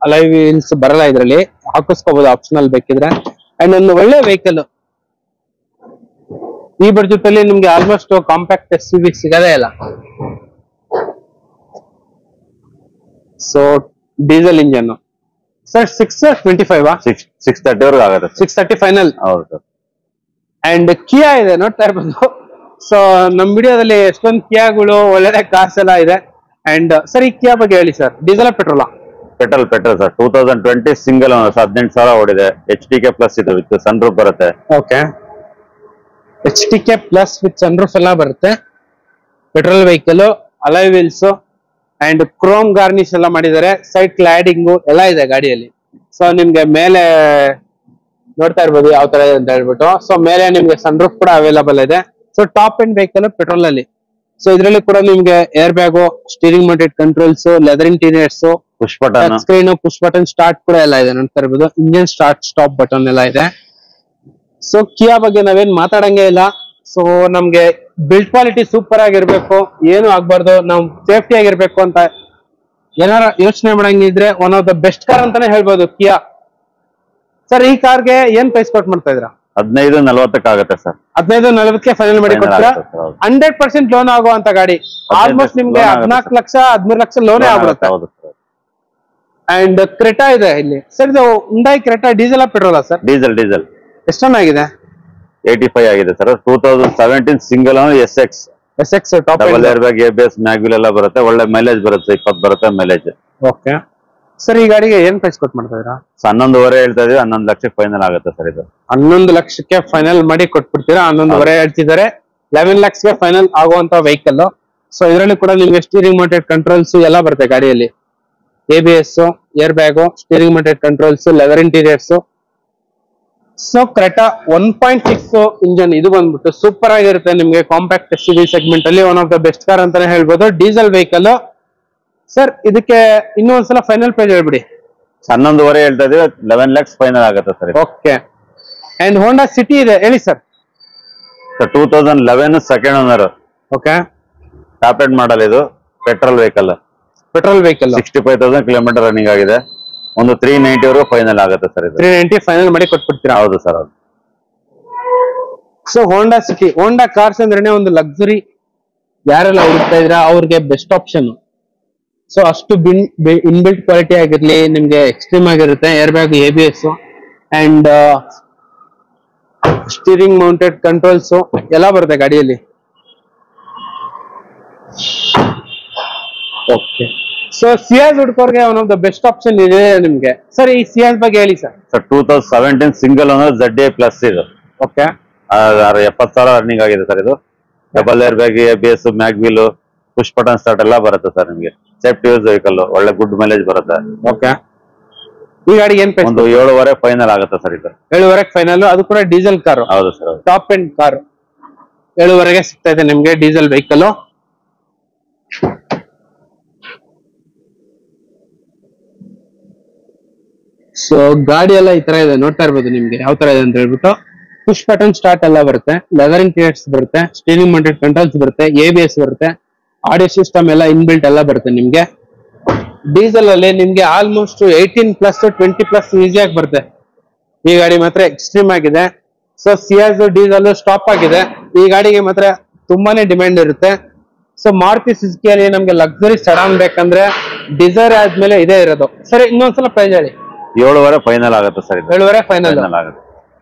ಅಲೈ wheels ಬರಲ್ಲ, ಇದ್ರಲ್ಲಿ ಹಾಕಿಸ್ಕೋಬಹುದು ಆಪ್ಷನಲ್ ಬೇಕಿದ್ರೆ. ಅಂಡ್ ಒಂದು ಒಳ್ಳೆ ವೆಹಿಕಲ್ ಈ ಬಡ್ಜೆಟ್ ಅಲ್ಲಿ ನಿಮ್ಗೆ ಆಲ್ಮೋಸ್ಟ್ ಕಾಂಪ್ಯಾಕ್ಟ್ SUV ಸಿಗದೇ ಇಲ್ಲ. So diesel engine sir. 625 630 ವರೆಗೂ ಆಗುತ್ತೆ. 630 ಫೈನಲ್. ಹೌದು ಸರ್. ಅಂಡ್ ಕಿಯಾ ಇದೆ, ನೋಡ್ತಾ ಇರ್ಬೋದು. ಸೊ ನಮ್ ವಿಡಿಯೋದಲ್ಲಿ ಎಷ್ಟೊಂದು ಕಿಯಾಗಳು, ಒಳ್ಳೆ ಕಾರ್ಸ್ ಎಲ್ಲ ಇದೆ. ಅಂಡ್ ಸರ್ ಈ ಕಿಯಾ ಬಗ್ಗೆ ಹೇಳಿ ಸರ್. ಡೀಸೆಲ್ ಪೆಟ್ರೋಲಾ? Petrol sir. 2020 ಸಿಂಗಲ್ 18,000 ಓಡಿದೆ. HTK ಪ್ಲಸ್ ಇದು ವಿತ್ ಸನ್ ರೂಫ್ ಬರುತ್ತೆ. Okay, HTK plus with sun roof ಎಲ್ಲ ಬರುತ್ತೆ. Petrol vehicle, alloy wheels and chrome garnish ಎಲ್ಲ ಮಾಡಿದ್ದಾರೆ. ಸೈಡ್ ಕ್ಲಾಡಿಂಗು ಎಲ್ಲ ಇದೆ ಗಾಡಿಯಲ್ಲಿ. ಸೊ ನಿಮ್ಗೆ ಮೇಲೆ ನೋಡ್ತಾ ಇರ್ಬೋದು ಯಾವ ತರ ಇದೆ ಅಂತ ಹೇಳ್ಬಿಟ್ಟು. ಸೊ ಮೇಲೆ ನಿಮ್ಗೆ ಸನ್ ರೂಫ್ ಕೂಡ ಅವೈಲಬಲ್ ಇದೆ. So top end vehicle petrol ಅಲ್ಲಿ. ಸೊ ಇದರಲ್ಲಿ ಕೂಡ ನಿಮ್ಗೆ air bag, steering mounted controls, leather interiors, push button, screen, push button, start ಕೂಡ ಎಲ್ಲ ಇದೆ, ನೋಡ್ತಾ ಇರ್ಬೋದು. ಇಂಜಿನ್ ಸ್ಟಾರ್ಟ್ ಸ್ಟಾಪ್ ಬಟನ್ ಎಲ್ಲ ಇದೆ. ಸೊ ಕಿಯಾ ಬಗ್ಗೆ ನಾವೇನ್ ಮಾತಾಡಂಗೆ ಇಲ್ಲ. ಸೊ ನಮ್ಗೆ ಬಿಲ್ಡ್ ಕ್ವಾಲಿಟಿ ಸೂಪರ್ ಆಗಿರ್ಬೇಕು, ಏನು ಆಗ್ಬಾರ್ದು, ನಾವು ಸೇಫ್ಟಿ ಆಗಿರ್ಬೇಕು ಅಂತ ಏನಾರ ಯೋಚನೆ ಮಾಡಂಗಿದ್ರೆ one of the best car ಅಂತಾನೆ ಹೇಳ್ಬೋದು ಕಿಯಾ. ಸರ್ ಈ ಕಾರ್ಗೆ ಏನ್ ಪ್ರೈಸ್ ಕೊಟ್ ಮಾಡ್ತಾ ಇದ್ರ? 15-40 ಆಗುತ್ತೆ ಸರ್. 15-40ಕ್ಕೆ ಫೈನಲ್ ಮಾಡಿ ಕೊಡ್ತೀರಾ? 100% ಲೋನ್ ಆಗುವಂತ ಗಾಡಿ. ಆಲ್ಮೋಸ್ಟ್ ನಿಮ್ಗೆ 14 ಲಕ್ಷ 13 ಲಕ್ಷ ಲೋನೇ ಆಗುತ್ತೆ. ಅಂಡ್ ಕ್ರೆಟಾ ಇದೆ ಇಲ್ಲಿ ಸರ್. ಇದು ಹುಂಡೈ ಕ್ರೆಟಾ ಡೀಸೆಲ್ ಪೆಟ್ರೋಲಾ ಸರ್? ಡೀಸೆಲ್. ಎಷ್ಟು ಚೆನ್ನಾಗಿದೆ. 85 ಆಗಿದೆ sir. 2017 single SX top double air bag ABS mag wheel ಎಲ್ಲ ಬರುತ್ತೆ. ಒಳ್ಳೆ ಮೈಲೇಜ್ ಬರುತ್ತೆ, 20 ಬರುತ್ತೆ ಮೈಲೇಜ್. ಓಕೆ ಸರ್, ಈ ಗಾಡಿಗೆ ಏನ್ ಪ್ರೈಸ್ ಕೊಟ್ಟು ಮಾಡ್ತಾ ಇದೀರಾ? 11.5 ಹೇಳ್ತಾ ಇದೀವಿ. 11 ಲಕ್ಷಕ್ಕೆ ಫೈನಲ್ ಆಗುತ್ತೆ ಸರ್ ಇದು. 11 ಲಕ್ಷಕ್ಕೆ ಫೈನಲ್ ಮಾಡಿ ಕೊಟ್ಬಿಡ್ತೀರಾ? 11.5 ಹೇಳ್ತಿದ್ದಾರೆ. 11 lakhs ಗೆ ಫೈನಲ್ ಆಗುವಂತ ವೆಹಿಕಲ್. ಸೊ ಇದರಲ್ಲಿ ಕೂಡ ನಿಮ್ಗೆ ಸ್ಟೀರಿಂಗ್ ಮೌಂಟೆಡ್ ಕಂಟ್ರೋಲ್ಸ್ ಎಲ್ಲ ಬರುತ್ತೆ ಗಾಡಿಯಲ್ಲಿ. ABS, air bag, steering mounted controls, leather interiors. So Creta 1.6 engine ಇದು ಬಂದ್ಬಿಟ್ಟು ಸೂಪರ್ ಆಗಿರುತ್ತೆ ನಿಮ್ಗೆ. ಕಾಂಪ್ಯಾಕ್ಟ್ SUV ಸೆಗ್ಮೆಂಟ್ ಅಲ್ಲಿ one of the best car ಅಂತಾನೆ ಹೇಳ್ಬೋದು. Diesel vehicle. ಸರ್ ಇದಕ್ಕೆ ಇನ್ನೂ ಒಂದ್ಸಲ ಫೈನಲ್ ಪ್ರೈಸ್ ಹೇಳ್ಬಿಡಿ. 11.5 ಹೇಳ್ತಾ ಇದೀವಿ. 11 lakhs ಫೈನಲ್ ಆಗುತ್ತೆ sir. Okay. And Honda City ಇದೆ, ಹೇಳಿ sir. 2011 second owner. Okay. Top end model ಇದು. Petrol vehicle. 65,000 ಕಿಲೋಮೀಟರ್ ರನ್ನಿಂಗ್ ಆಗಿದೆ. ಒಂದು 390 ವರೆಗೂ ಫೈನಲ್ ಆಗುತ್ತೆ ಸರ್ ಇದು. 390 ಫೈನಲ್ ಮಾಡಿ ಕೊಟ್ಬಿಡ್ತೀರಾ? ಹೌದು ಸರ್. ಹೌದು. So Honda City, Honda cars ಅಂದ್ರೇನೆ ಒಂದು ಲಕ್ಸುರಿ. ಯಾರೆಲ್ಲ ಹುಡುಕ್ತಾ ಇದ್ರ ಅವ್ರಿಗೆ ಬೆಸ್ಟ್ ಆಪ್ಷನ್. ಸೊ ಅಷ್ಟು ಇನ್ಬಿಲ್ಟ್ ಕ್ವಾಲಿಟಿ ಆಗಿರ್ಲಿ, ನಿಮ್ಗೆ ಎಕ್ಸ್ಟ್ರೀಮ್ ಆಗಿರುತ್ತೆ. Air bag, ABS and steering mounted controls ಎಲ್ಲ ಬರುತ್ತೆ ಗಾಡಿಯಲ್ಲಿ. ಓಕೆ. ಸೊ ಸಿಯಾಜ್ ಹುಡ್ಕೋರ್ಗೆ one of the best option ಇದೆ ನಿಮ್ಗೆ. ಸರ್ ಈ ಸಿಯಾಜ್ ಬಗ್ಗೆ ಹೇಳಿ sir. 2017 single owner ZA plus ಇದು. ಓಕೆ. 70,000 ರನ್ನಿಂಗ್ ಆಗಿದೆ ಸರ್ ಇದು. Double air bag, ABS, mag wheel, push button start ಎಲ್ಲ ಬರುತ್ತೆ ಸರ್ ನಿಮ್ಗೆ. ಸೇಫ್ಟಿ ಯೂಸ್ ವೆಹಿಕಲ್, ಒಳ್ಳೆ ಗುಡ್ ಮೈಲೇಜ್ ಬರುತ್ತೆ. ಓಕೆ. ಈ ಗಾಡಿಗೆ ಏನ್ ಪ್ರೈಸ್? ಒಂದು 7.5 ಫೈನಲ್ ಆಗುತ್ತೆ ಸರ್ ಇದು. 7.5 ಫೈನಲ್. ಅದು ಕೂಡ ಡೀಸೆಲ್ ಕಾರ್. ಹೌದು ಸರ್. Top end car. 7.5 ಸಿಗ್ತಾ ಇದೆ ನಿಮ್ಗೆ ಡೀಸೆಲ್ ವೆಹಿಕಲ್. ಸೊ ಗಾಡಿ ಎಲ್ಲ ಈ ತರ ಇದೆ, ನೋಡ್ತಾ ಇರ್ಬೋದು ನಿಮ್ಗೆ ಯಾವ ತರ ಇದೆ ಅಂತ ಹೇಳ್ಬಿಟ್ಟು. ಪುಷ್ ಬಟನ್ ಸ್ಟಾರ್ಟ್ ಎಲ್ಲ ಬರುತ್ತೆ, ಲೆದರ್ ಇಂಟೀರಿಯರ್ಸ್ ಬರುತ್ತೆ, ಸ್ಟೀರಿಂಗ್ ಮೌಂಟೆಡ್ ಕಂಟ್ರೋಲ್ಸ್ ಬರುತ್ತೆ, ABS ಬರುತ್ತೆ, ಆಡಿಯೋ ಸಿಸ್ಟಮ್ ಎಲ್ಲ ಇನ್ಬಿಲ್ಟ್ ಎಲ್ಲ ಬರುತ್ತೆ ನಿಮ್ಗೆ. ಡೀಸೆಲ್ ಅಲ್ಲಿ ನಿಮ್ಗೆ ಆಲ್ಮೋಸ್ಟ್ 18+, 20+ ಈಸಿಯಾಗಿ ಬರುತ್ತೆ. ಈ ಗಾಡಿ ಮಾತ್ರ ಎಕ್ಸ್ಟ್ರೀಮ್ ಆಗಿದೆ. ಸೊ ಸಿಯಾಜ್ ಡೀಸೆಲ್ ಸ್ಟಾಪ್ ಆಗಿದೆ. ಈ ಗಾಡಿಗೆ ಮಾತ್ರ ತುಂಬಾನೇ ಡಿಮ್ಯಾಂಡ್ ಇರುತ್ತೆ. ಸೊ ಮಾರುತಿ ಸುಜುಕಿಯಲ್ಲಿ ನಮ್ಗೆ ಲಕ್ಸುರಿ ಸಡಾನ್ ಬೇಕಂದ್ರೆ ಡಿಸೈರ್ ಆದ್ಮೇಲೆ ಇದೇ ಇರೋದು. ಸರಿ, ಇನ್ನೊಂದ್ಸಲ ಪ್ರೈಸ್ ಹೇಳಿ. 7.5 ಫೈನಲ್ ಆಗುತ್ತೆ ಸರ್ ಇದು. 7.5 ಫೈನಲ್ ಆಗುತ್ತೆ.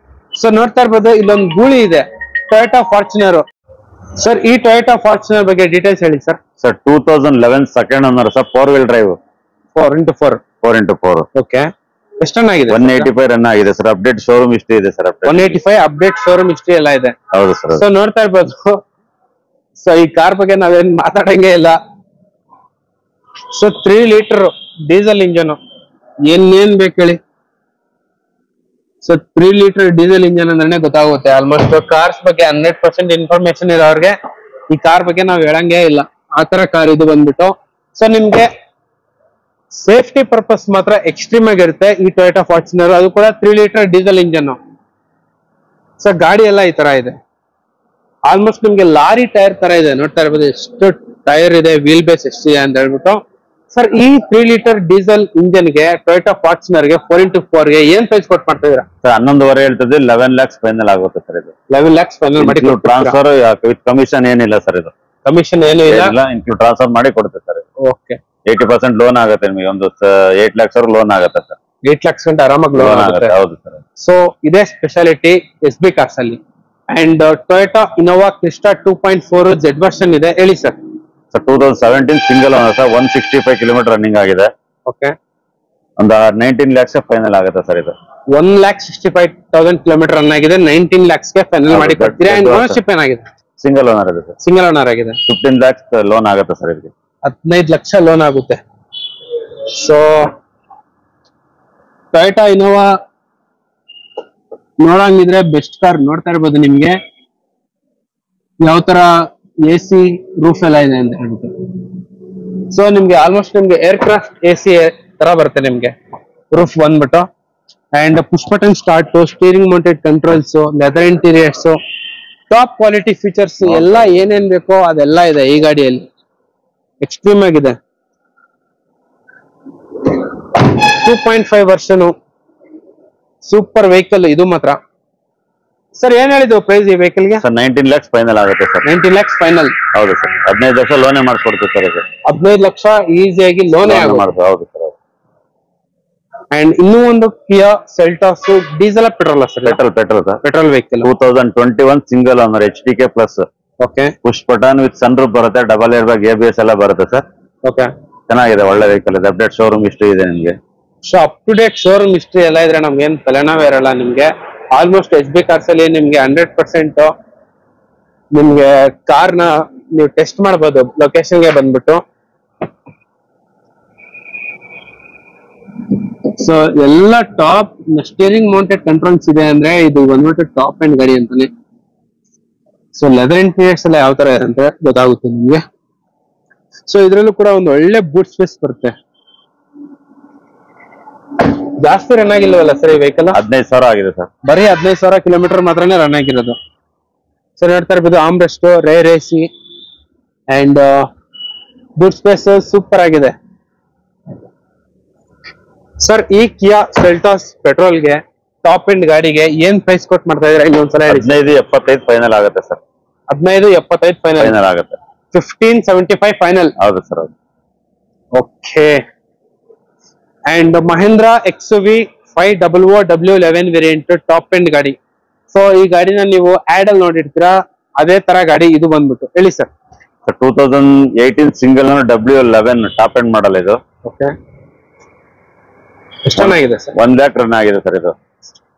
ಸೊ ನೋಡ್ತಾ ಇರ್ಬೋದು, ಇಲ್ಲೊಂದು ಗೂಳಿ ಇದೆ, ಟೊಯೋಟಾ ಫಾರ್ಚುನರ್. ಸರ್ ಈ ಟೊಯೋಟಾ ಫಾರ್ಚುನರ್ ಬಗ್ಗೆ ಡೀಟೇಲ್ಸ್ ಹೇಳಿ sir. Sir 2011 second owner sir. 4-wheel drive. 4x4. Okay. ಎಷ್ಟು ರನ್ ಆಗಿದೆ? 185 ರನ್ ಆಗಿದೆ ಸರ್. ಅಪ್ಡೇಟ್ ಶೋರೂಮ್ ಹಿಸ್ಟ್ರಿ ಇದೆ ಸರ್. 185 ಅಪ್ಡೇಟ್ ಶೋರೂಮ್ ಹಿಸ್ಟ್ರಿ ಎಲ್ಲ ಇದೆ. ಹೌದು ಸರ್. ಸೊ ನೋಡ್ತಾ ಇರ್ಬೋದು. ಸೊ ಈ ಕಾರ್ ಬಗ್ಗೆ ನಾವೇನ್ ಮಾತಾಡಂಗೆ ಇಲ್ಲ. ಸೊ 3 ಲೀಟರ್ ಡೀಸೆಲ್ ಇಂಜನ್, ಏನ್ ಬೇಕು ಹೇಳಿ. ಸೊ 3 ಲೀಟರ್ ಡೀಸೆಲ್ ಇಂಜನ್ ಅಂದ್ರೆ ಗೊತ್ತಾಗುತ್ತೆ. ಆಲ್ಮೋಸ್ಟ್ ಕಾರ್ಸ್ ಬಗ್ಗೆ 100% ಇನ್ಫಾರ್ಮೇಶನ್ ಇರೋರಿಗೆ ಈ ಕಾರ್ ಬಗ್ಗೆ ನಾವ್ ಹೇಳಂಗೆ ಇಲ್ಲ. ಆತರ ಕಾರ್ ಇದು ಬಂದ್ಬಿಟ್ಟು. ಸೊ ನಿಮ್ಗೆ ಸೇಫ್ಟಿ ಪರ್ಪಸ್ ಮಾತ್ರ ಎಕ್ಸ್ಟ್ರೀಮ್ ಆಗಿರುತ್ತೆ ಈ ಟೊಯೋಟಾ ಫಾರ್ಚುನರ್. ಅದು ಕೂಡ 3 ಲೀಟರ್ ಡೀಸೆಲ್ ಇಂಜನ್. ಸೊ ಗಾಡಿ ಎಲ್ಲ ಈ ತರ ಇದೆ. ಆಲ್ಮೋಸ್ಟ್ ನಿಮ್ಗೆ ಲಾರಿ ಟೈರ್ ತರ ಇದೆ, ನೋಡ್ತಾ ಇರ್ಬೋದು ಎಷ್ಟು ಟೈರ್ ಇದೆ, ವೀಲ್ ಬೇಸ್ ಎಷ್ಟಿದೆ ಅಂತ ಹೇಳ್ಬಿಟ್ಟು. ಸರ್ ಈ 3 ಲೀಟರ್ ಡೀಸೆಲ್ ಇಂಜನ್ ಗೆ ಟೊಯೋಟಾ ಫಾರ್ಚುನರ್ ಗೆ 4x4 ಗೆ ಏನ್ ಪ್ರೈಸ್ ಕೊಟ್ಟು ಮಾಡ್ತಾ ಇದೀರಾ? ಸರ್ 11.5 ಹೇಳ್ತಿದ್ವಿ. 11 lakhs ಫೈನಲ್ ಆಗುತ್ತೆ ಸರ್ ಇದು. 11 lakhs ಫೈನಲ್ ಮಾಡಿ ಟ್ರಾನ್ಸ್ಫರ್ ವಿತ್ ಕಮಿಷನ್ ಏನಿಲ್ಲ ಸರ್ ಇದು. ಕಮಿಷನ್ ಏನು ಇಲ್ಲ, ಇನ್ಕ್ಲೂಡ್ ಟ್ರಾನ್ಸ್ಫರ್ ಮಾಡಿ ಕೊಡುತ್ತೆ ಸರ್. ಓಕೆ. 80% ಲೋನ್ ಆಗುತ್ತೆ ನಿಮಗೆ. ಒಂದು 8 lakhs ಲೋನ್ ಆಗುತ್ತೆ ಸರ್. 8 lakhs ಗಂಟೆ ಆರಾಮಾಗಿ ಲೋನ್ ಆಗುತ್ತೆ. ಹೌದು ಸರ್. ಸೊ ಇದೇ ಸ್ಪೆಷಾಲಿಟಿ SB ಕಾರ್ಸ್ ಅಲ್ಲಿ. And Toyota Innova Crysta 2.4 Z version ಇದೆ, ಹೇಳಿ sir. Sir 2017 single owner sir. 165 kilometre running ಆಗಿದೆ. ಓಕೆ. ಒಂದು 19 lakhs ಫೈನಲ್ ಆಗುತ್ತೆ ಸರ್ ಇದು. 1,65,000 ಕಿಲೋಮೀಟರ್ ರನ್ ಆಗಿದೆ. 19 lakhs ಗೆ ಫೈನಲ್ ಮಾಡಿ ಕೊಡ್ತೀರಾ. ಅಂಡ್ ಓನರ್ಶಿಪ್ ಏನಾಗಿದೆ? ಸಿಂಗಲ್ ಓನರ್ ಇದೆ ಸರ್. ಸಿಂಗಲ್ ಓನರ್ ಆಗಿದೆ. 15 lakhs ಲೋನ್ ಆಗುತ್ತೆ ಸರ್ ಇದಕ್ಕೆ. 15 ಲಕ್ಷ ಲೋನ್ ಆಗುತ್ತೆ. ಸೊ ಟೊಯೋಟಾ ಇನೋವಾ ನೋಡಂಗಿದ್ರೆ ಬೆಸ್ಟ್ ಕಾರ್. ನೋಡ್ತಾ ಇರ್ಬೋದು ನಿಮ್ಗೆ ಯಾವ ತರ AC ರೂಫ್ ಎಲ್ಲ ಇದೆ ಅಂತ ಹೇಳ್ಬಿಟ್ಟು. ಸೊ ನಿಮ್ಗೆ ಆಲ್ಮೋಸ್ಟ್ ನಿಮ್ಗೆ ಏರ್ಕ್ರಾಫ್ಟ್ AC ತರ ಬರುತ್ತೆ ನಿಮ್ಗೆ ರೂಫ್ ಬಂದ್ಬಿಟ್ಟು. And push button start, steering mounted controls, leather interiors, top quality features ಎಲ್ಲ ಏನೇನ್ ಬೇಕೋ ಅದೆಲ್ಲ ಇದೆ ಈ ಗಾಡಿಯಲ್ಲಿ. ಎಕ್ಸ್ಟ್ರೀಮ್ ಆಗಿದೆ. 2.5 ವರ್ಷನು ಸೂಪರ್ ವೆಹಿಕಲ್ ಇದು ಮಾತ್ರ. ಸರ್ ಏನ್ ಹೇಳಿದ್ರು ಪ್ರೈಸ್ ಈ ವೆಹಿಕಲ್ ಗೆ? ಸರ್ 19 lakhs ಫೈನಲ್ ಆಗುತ್ತೆ ಸರ್. 19 lakhs final. ಹೌದು ಸರ್. 15 ಲಕ್ಷ ಲೋನೇ ಮಾಡ್ಕೊಡ್ತೀವಿ ಸರ್ ಇದು. 15 ಲಕ್ಷ ಈಸಿಯಾಗಿ ಲೋನೇ ಮಾಡ್ಬೋದು. ಹೌದು ಸರ್. ಅಂಡ್ ಇನ್ನೂ ಒಂದು Kia Seltos diesel petrol sir? Petrol sir. Petrol vehicle 2021 single owner HTK plus. Okay. Push button with sun roof ಬರುತ್ತೆ, ಡಬಲ್ ಏರ್ ಬ್ಯಾಗ್, ABS ಎಲ್ಲ ಬರುತ್ತೆ ಸರ್. ಓಕೆ. ಚೆನ್ನಾಗಿದೆ, ಒಳ್ಳೆ ವೆಹಿಕಲ್ ಇದೆ. ಅಪ್ಡೇಟ್ ಶೋರೂಮ್ ಹಿಸ್ಟ್ರಿ ಇದೆ ನಿಮ್ಗೆ. So up to date showroom history ಎಲ್ಲ ಇದ್ರೆ ನಮ್ಗೆ ಏನ್ ತಲೆನೋವು ಇರಲ್ಲ ನಿಮ್ಗೆ. ಆಲ್ಮೋಸ್ಟ್ SB ಕಾರ್ಸ್ ಅಲ್ಲಿ ನಿಮ್ಗೆ 100% ನಿಮ್ಗೆ ಕಾರ್ ನ ನೀವು ಟೆಸ್ಟ್ ಮಾಡಬಹುದು ಲೊಕೇಶನ್ ಗೆ ಬಂದ್ಬಿಟ್ಟು. ಸೊ ಎಲ್ಲ ಟಾಪ್ ಸ್ಟೀರಿಂಗ್ ಮೌಂಟೆಡ್ ಕಂಟ್ರೋಲ್ಸ್ ಇದೆ ಅಂದ್ರೆ ಇದು ಬಂದ್ಬಿಟ್ಟು ಟಾಪ್ ಅಂಡ್ ಗಾಡಿ ಅಂತಾನೆ. ಸೊ ಲೆದರ್ ಇಂಟೀರಿಯರ್ಸ್ ಎಲ್ಲ ಯಾವ ತರ ಇದೆ ಅಂತ ಗೊತ್ತಾಗುತ್ತೆ ನಿಮ್ಗೆ. ಸೊ ಇದ್ರಲ್ಲೂ ಕೂಡ ಒಂದು ಒಳ್ಳೆ ಬೂಟ್ ಸ್ಪೇಸ್ ಬರುತ್ತೆ. ಜಾಸ್ತಿ ರನ್ ಆಗಿಲ್ವಲ್ಲ ಸರ್ ಈ ವೆಹಿಕಲ್? 15,000 ಆಗಿದೆ ಸರ್. ಬರೀ 15,000 ಕಿಲೋಮೀಟರ್ ಮಾತ್ರನೇ ರನ್ ಆಗಿರೋದು. ಸೊ ನೋಡ್ತಾ ಇರ್ಬೋದು armrest, rear AC and boot space super ಆಗಿದೆ ಸರ್. ಈ ಕಿಯಾ ಸೆಲ್ಟಾಸ್ ಪೆಟ್ರೋಲ್ಗೆ ಟಾಪ್ ಎಂಡ್ ಗಾಡಿಗೆ ಏನ್ ಪ್ರೈಸ್ ಕೊಟ್ ಮಾಡ್ತಾ ಇದ್ರೆ ಇನ್ನೊಂದ್ಸಲ ಹೇಳಿ. 15,75 ಫೈನಲ್ ಆಗುತ್ತೆ ಸರ್. 15,75 ಫೈನಲ್ ಆಗುತ್ತೆ. 15,75 ಫೈನಲ್. ಹೌದು ಸರ್, ಹೌದು. Okay. And Mahindra XUV 500W11 variant top end ಗಾಡಿ. ಸೊ ಈ ಗಾಡಿನ ನೀವು ಆಡ್ ಅಲ್ಲಿ ನೋಡಿರ್ತೀರಾ, ಅದೇ ತರ ಗಾಡಿ ಇದು ಬಂದ್ಬಿಟ್ಟು ಹೇಳಿ sir. 2018 single W11 top end model ಇದು. ಓಕೆ. ಎಷ್ಟು ಚೆನ್ನಾಗಿದೆ ಸರ್? 1 lakh ರನ್ ಆಗಿದೆ ಸರ್. ಇದು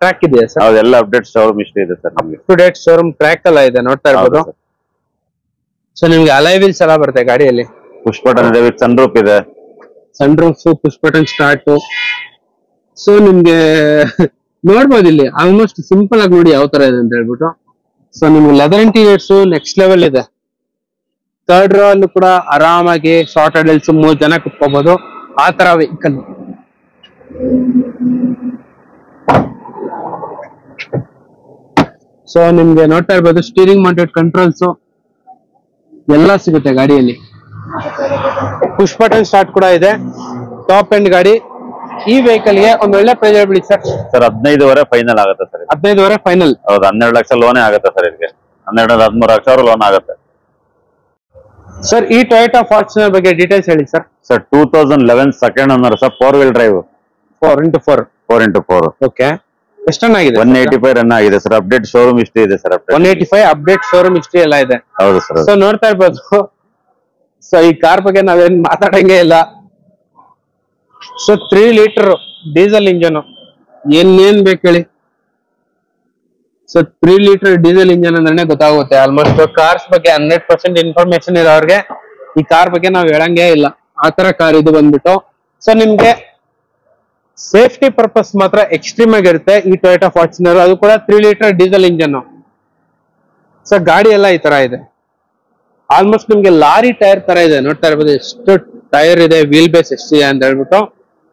ಟ್ರ್ಯಾಕ್ ಇದೆಯಾ ಸರ್? ಹೌದು, ಎಲ್ಲ ಅಪ್ಡೇಟ್ ಶೋರೂಮ್ ಇಷ್ಟ ಇದೆ ಸರ್ ನಮಗೆ. ಟು ಡೇಟ್ ಶೋರೂಮ್ ಟ್ರ್ಯಾಕ್ ಎಲ್ಲ ಇದೆ, ನೋಡ್ತಾ ಇರ್ಬೋದು. ಸೊ ನಿಮ್ಗೆ ಅಲಾಯ್ ವೀಲ್ಸ್ ಎಲ್ಲ ಬರುತ್ತೆ ಗಾಡಿಯಲ್ಲಿ. ಪುಷ್ ಬಟನ್ ಇದೆ, ವಿತ್ ಸನ್ ರೂಫ್ ಇದೆ. Sun roof, push button start. So ನಿಮ್ಗೆ ನೋಡ್ಬೋದು ಇಲ್ಲಿ ಆಲ್ಮೋಸ್ಟ್ ಸಿಂಪಲ್ ಆಗಿ ನೋಡಿ ಯಾವ ತರ ಇದೆ ಅಂತ ಹೇಳ್ಬಿಟ್ಟು. ಸೊ ನಿಮ್ಗೆ ಲೆದರ್ ಇಂಟೀರಿಯರ್ಸ್ ನೆಕ್ಸ್ಟ್ ಲೆವೆಲ್ ಇದೆ. ಥರ್ಡ್ ರೋ ಅಲ್ಲೂ ಕೂಡ ಆರಾಮಾಗಿ ಶಾರ್ಟ್ ಅಡಲ್ಸ್ 3 ಜನ ಕುತ್ಕೋಬಹುದು, ಆ ತರ ವೆಹಿಕಲ್. ಸೊ ನಿಮ್ಗೆ ನೋಡ್ತಾ ಇರ್ಬೋದು ಸ್ಟೀರಿಂಗ್ ಮೌಂಟೆಡ್ ಕಂಟ್ರೋಲ್ಸ್ ಎಲ್ಲ ಸಿಗುತ್ತೆ ಗಾಡಿಯಲ್ಲಿ. ಪುಷ್ ಬಟನ್ ಸ್ಟಾರ್ಟ್ ಕೂಡ ಇದೆ. ಟಾಪ್ ಎಂಡ್ ಗಾಡಿ. ಈ ವೆಹಿಕಲ್ ಗೆ ಒಂದು ಒಳ್ಳೆ ಪ್ರೈಸ್ ಹೇಳ್ಬಿಡಿ ಸರ್. 15,500 ಫೈನಲ್ ಆಗುತ್ತೆ ಸರ್. 15,500 ಫೈನಲ್. ಹೌದು, 12 ಲಕ್ಷ ಲೋನೇ ಆಗುತ್ತೆ ಸರ್. ಇದಕ್ಕೆ 12-13 ಲಕ್ಷ ಲೋನ್ ಆಗುತ್ತೆ ಸರ್. ಈ ಟೊಯೋಟಾ ಫಾರ್ಚುನರ್ ಬಗ್ಗೆ ಡೀಟೇಲ್ಸ್ ಹೇಳಿ sir. Sir 2011 second owner sir. 4 wheel drive, 4x4. Okay. ಎಷ್ಟು ರನ್ ಆಗಿದೆ? 185 ರನ್ ಆಗಿದೆ ಸರ್. ಅಪ್ಡೇಟ್ ಶೋರೂಮ್ ಹಿಸ್ಟ್ರಿ ಇದೆ ಸರ್. 185 ಅಪ್ಡೇಟ್ ಶೋರೂಮ್ ಹಿಸ್ಟ್ರಿ ಎಲ್ಲ ಇದೆ. ಹೌದು ಸರ್. ಸೊ ನೋಡ್ತಾ ಇರ್ಬೋದು. ಸೊ ಈ ಕಾರ್ ಬಗ್ಗೆ ನಾವೇನ್ ಮಾತಾಡಂಗೆ ಇಲ್ಲ. ಸೊ 3 ಲೀಟರ್ ಡೀಸೆಲ್ ಇಂಜನ್, ಏನ್ ಬೇಕು ಹೇಳಿ. ಸೊ 3 ಲೀಟರ್ ಡೀಸೆಲ್ ಇಂಜನ್ ಅಂದ್ರೆ ಗೊತ್ತಾಗುತ್ತೆ. ಆಲ್ಮೋಸ್ಟ್ ಕಾರ್ಸ್ ಬಗ್ಗೆ 100% ಇನ್ಫಾರ್ಮೇಶನ್ ಇರೋರಿಗೆ ಈ ಕಾರ್ ಬಗ್ಗೆ ನಾವ್ ಹೇಳಂಗೆ ಇಲ್ಲ, ಆ ತರ ಕಾರ್ ಇದು ಬಂದ್ಬಿಟ್ಟು. ಸೊ ನಿಮ್ಗೆ ಸೇಫ್ಟಿ ಪರ್ಪಸ್ ಮಾತ್ರ ಎಕ್ಸ್ಟ್ರೀಮ್ ಆಗಿರುತ್ತೆ ಈ ಟೊಯೋಟಾ ಫಾರ್ಚುನರ್. ಅದು ಕೂಡ 3 ಲೀಟರ್ ಡೀಸೆಲ್ ಇಂಜನ್. ಸೊ ಗಾಡಿ ಎಲ್ಲ ಈ ತರ ಇದೆ. ಆಲ್ಮೋಸ್ಟ್ ನಿಮ್ಗೆ ಲಾರಿ ಟೈರ್ ತರ ಇದೆ, ನೋಡ್ತಾ ಇರ್ಬೋದು ಎಷ್ಟು ಟೈರ್ ಇದೆ, ವೀಲ್ ಬೇಸ್ ಎಷ್ಟಿದೆ ಅಂತ ಹೇಳ್ಬಿಟ್ಟು.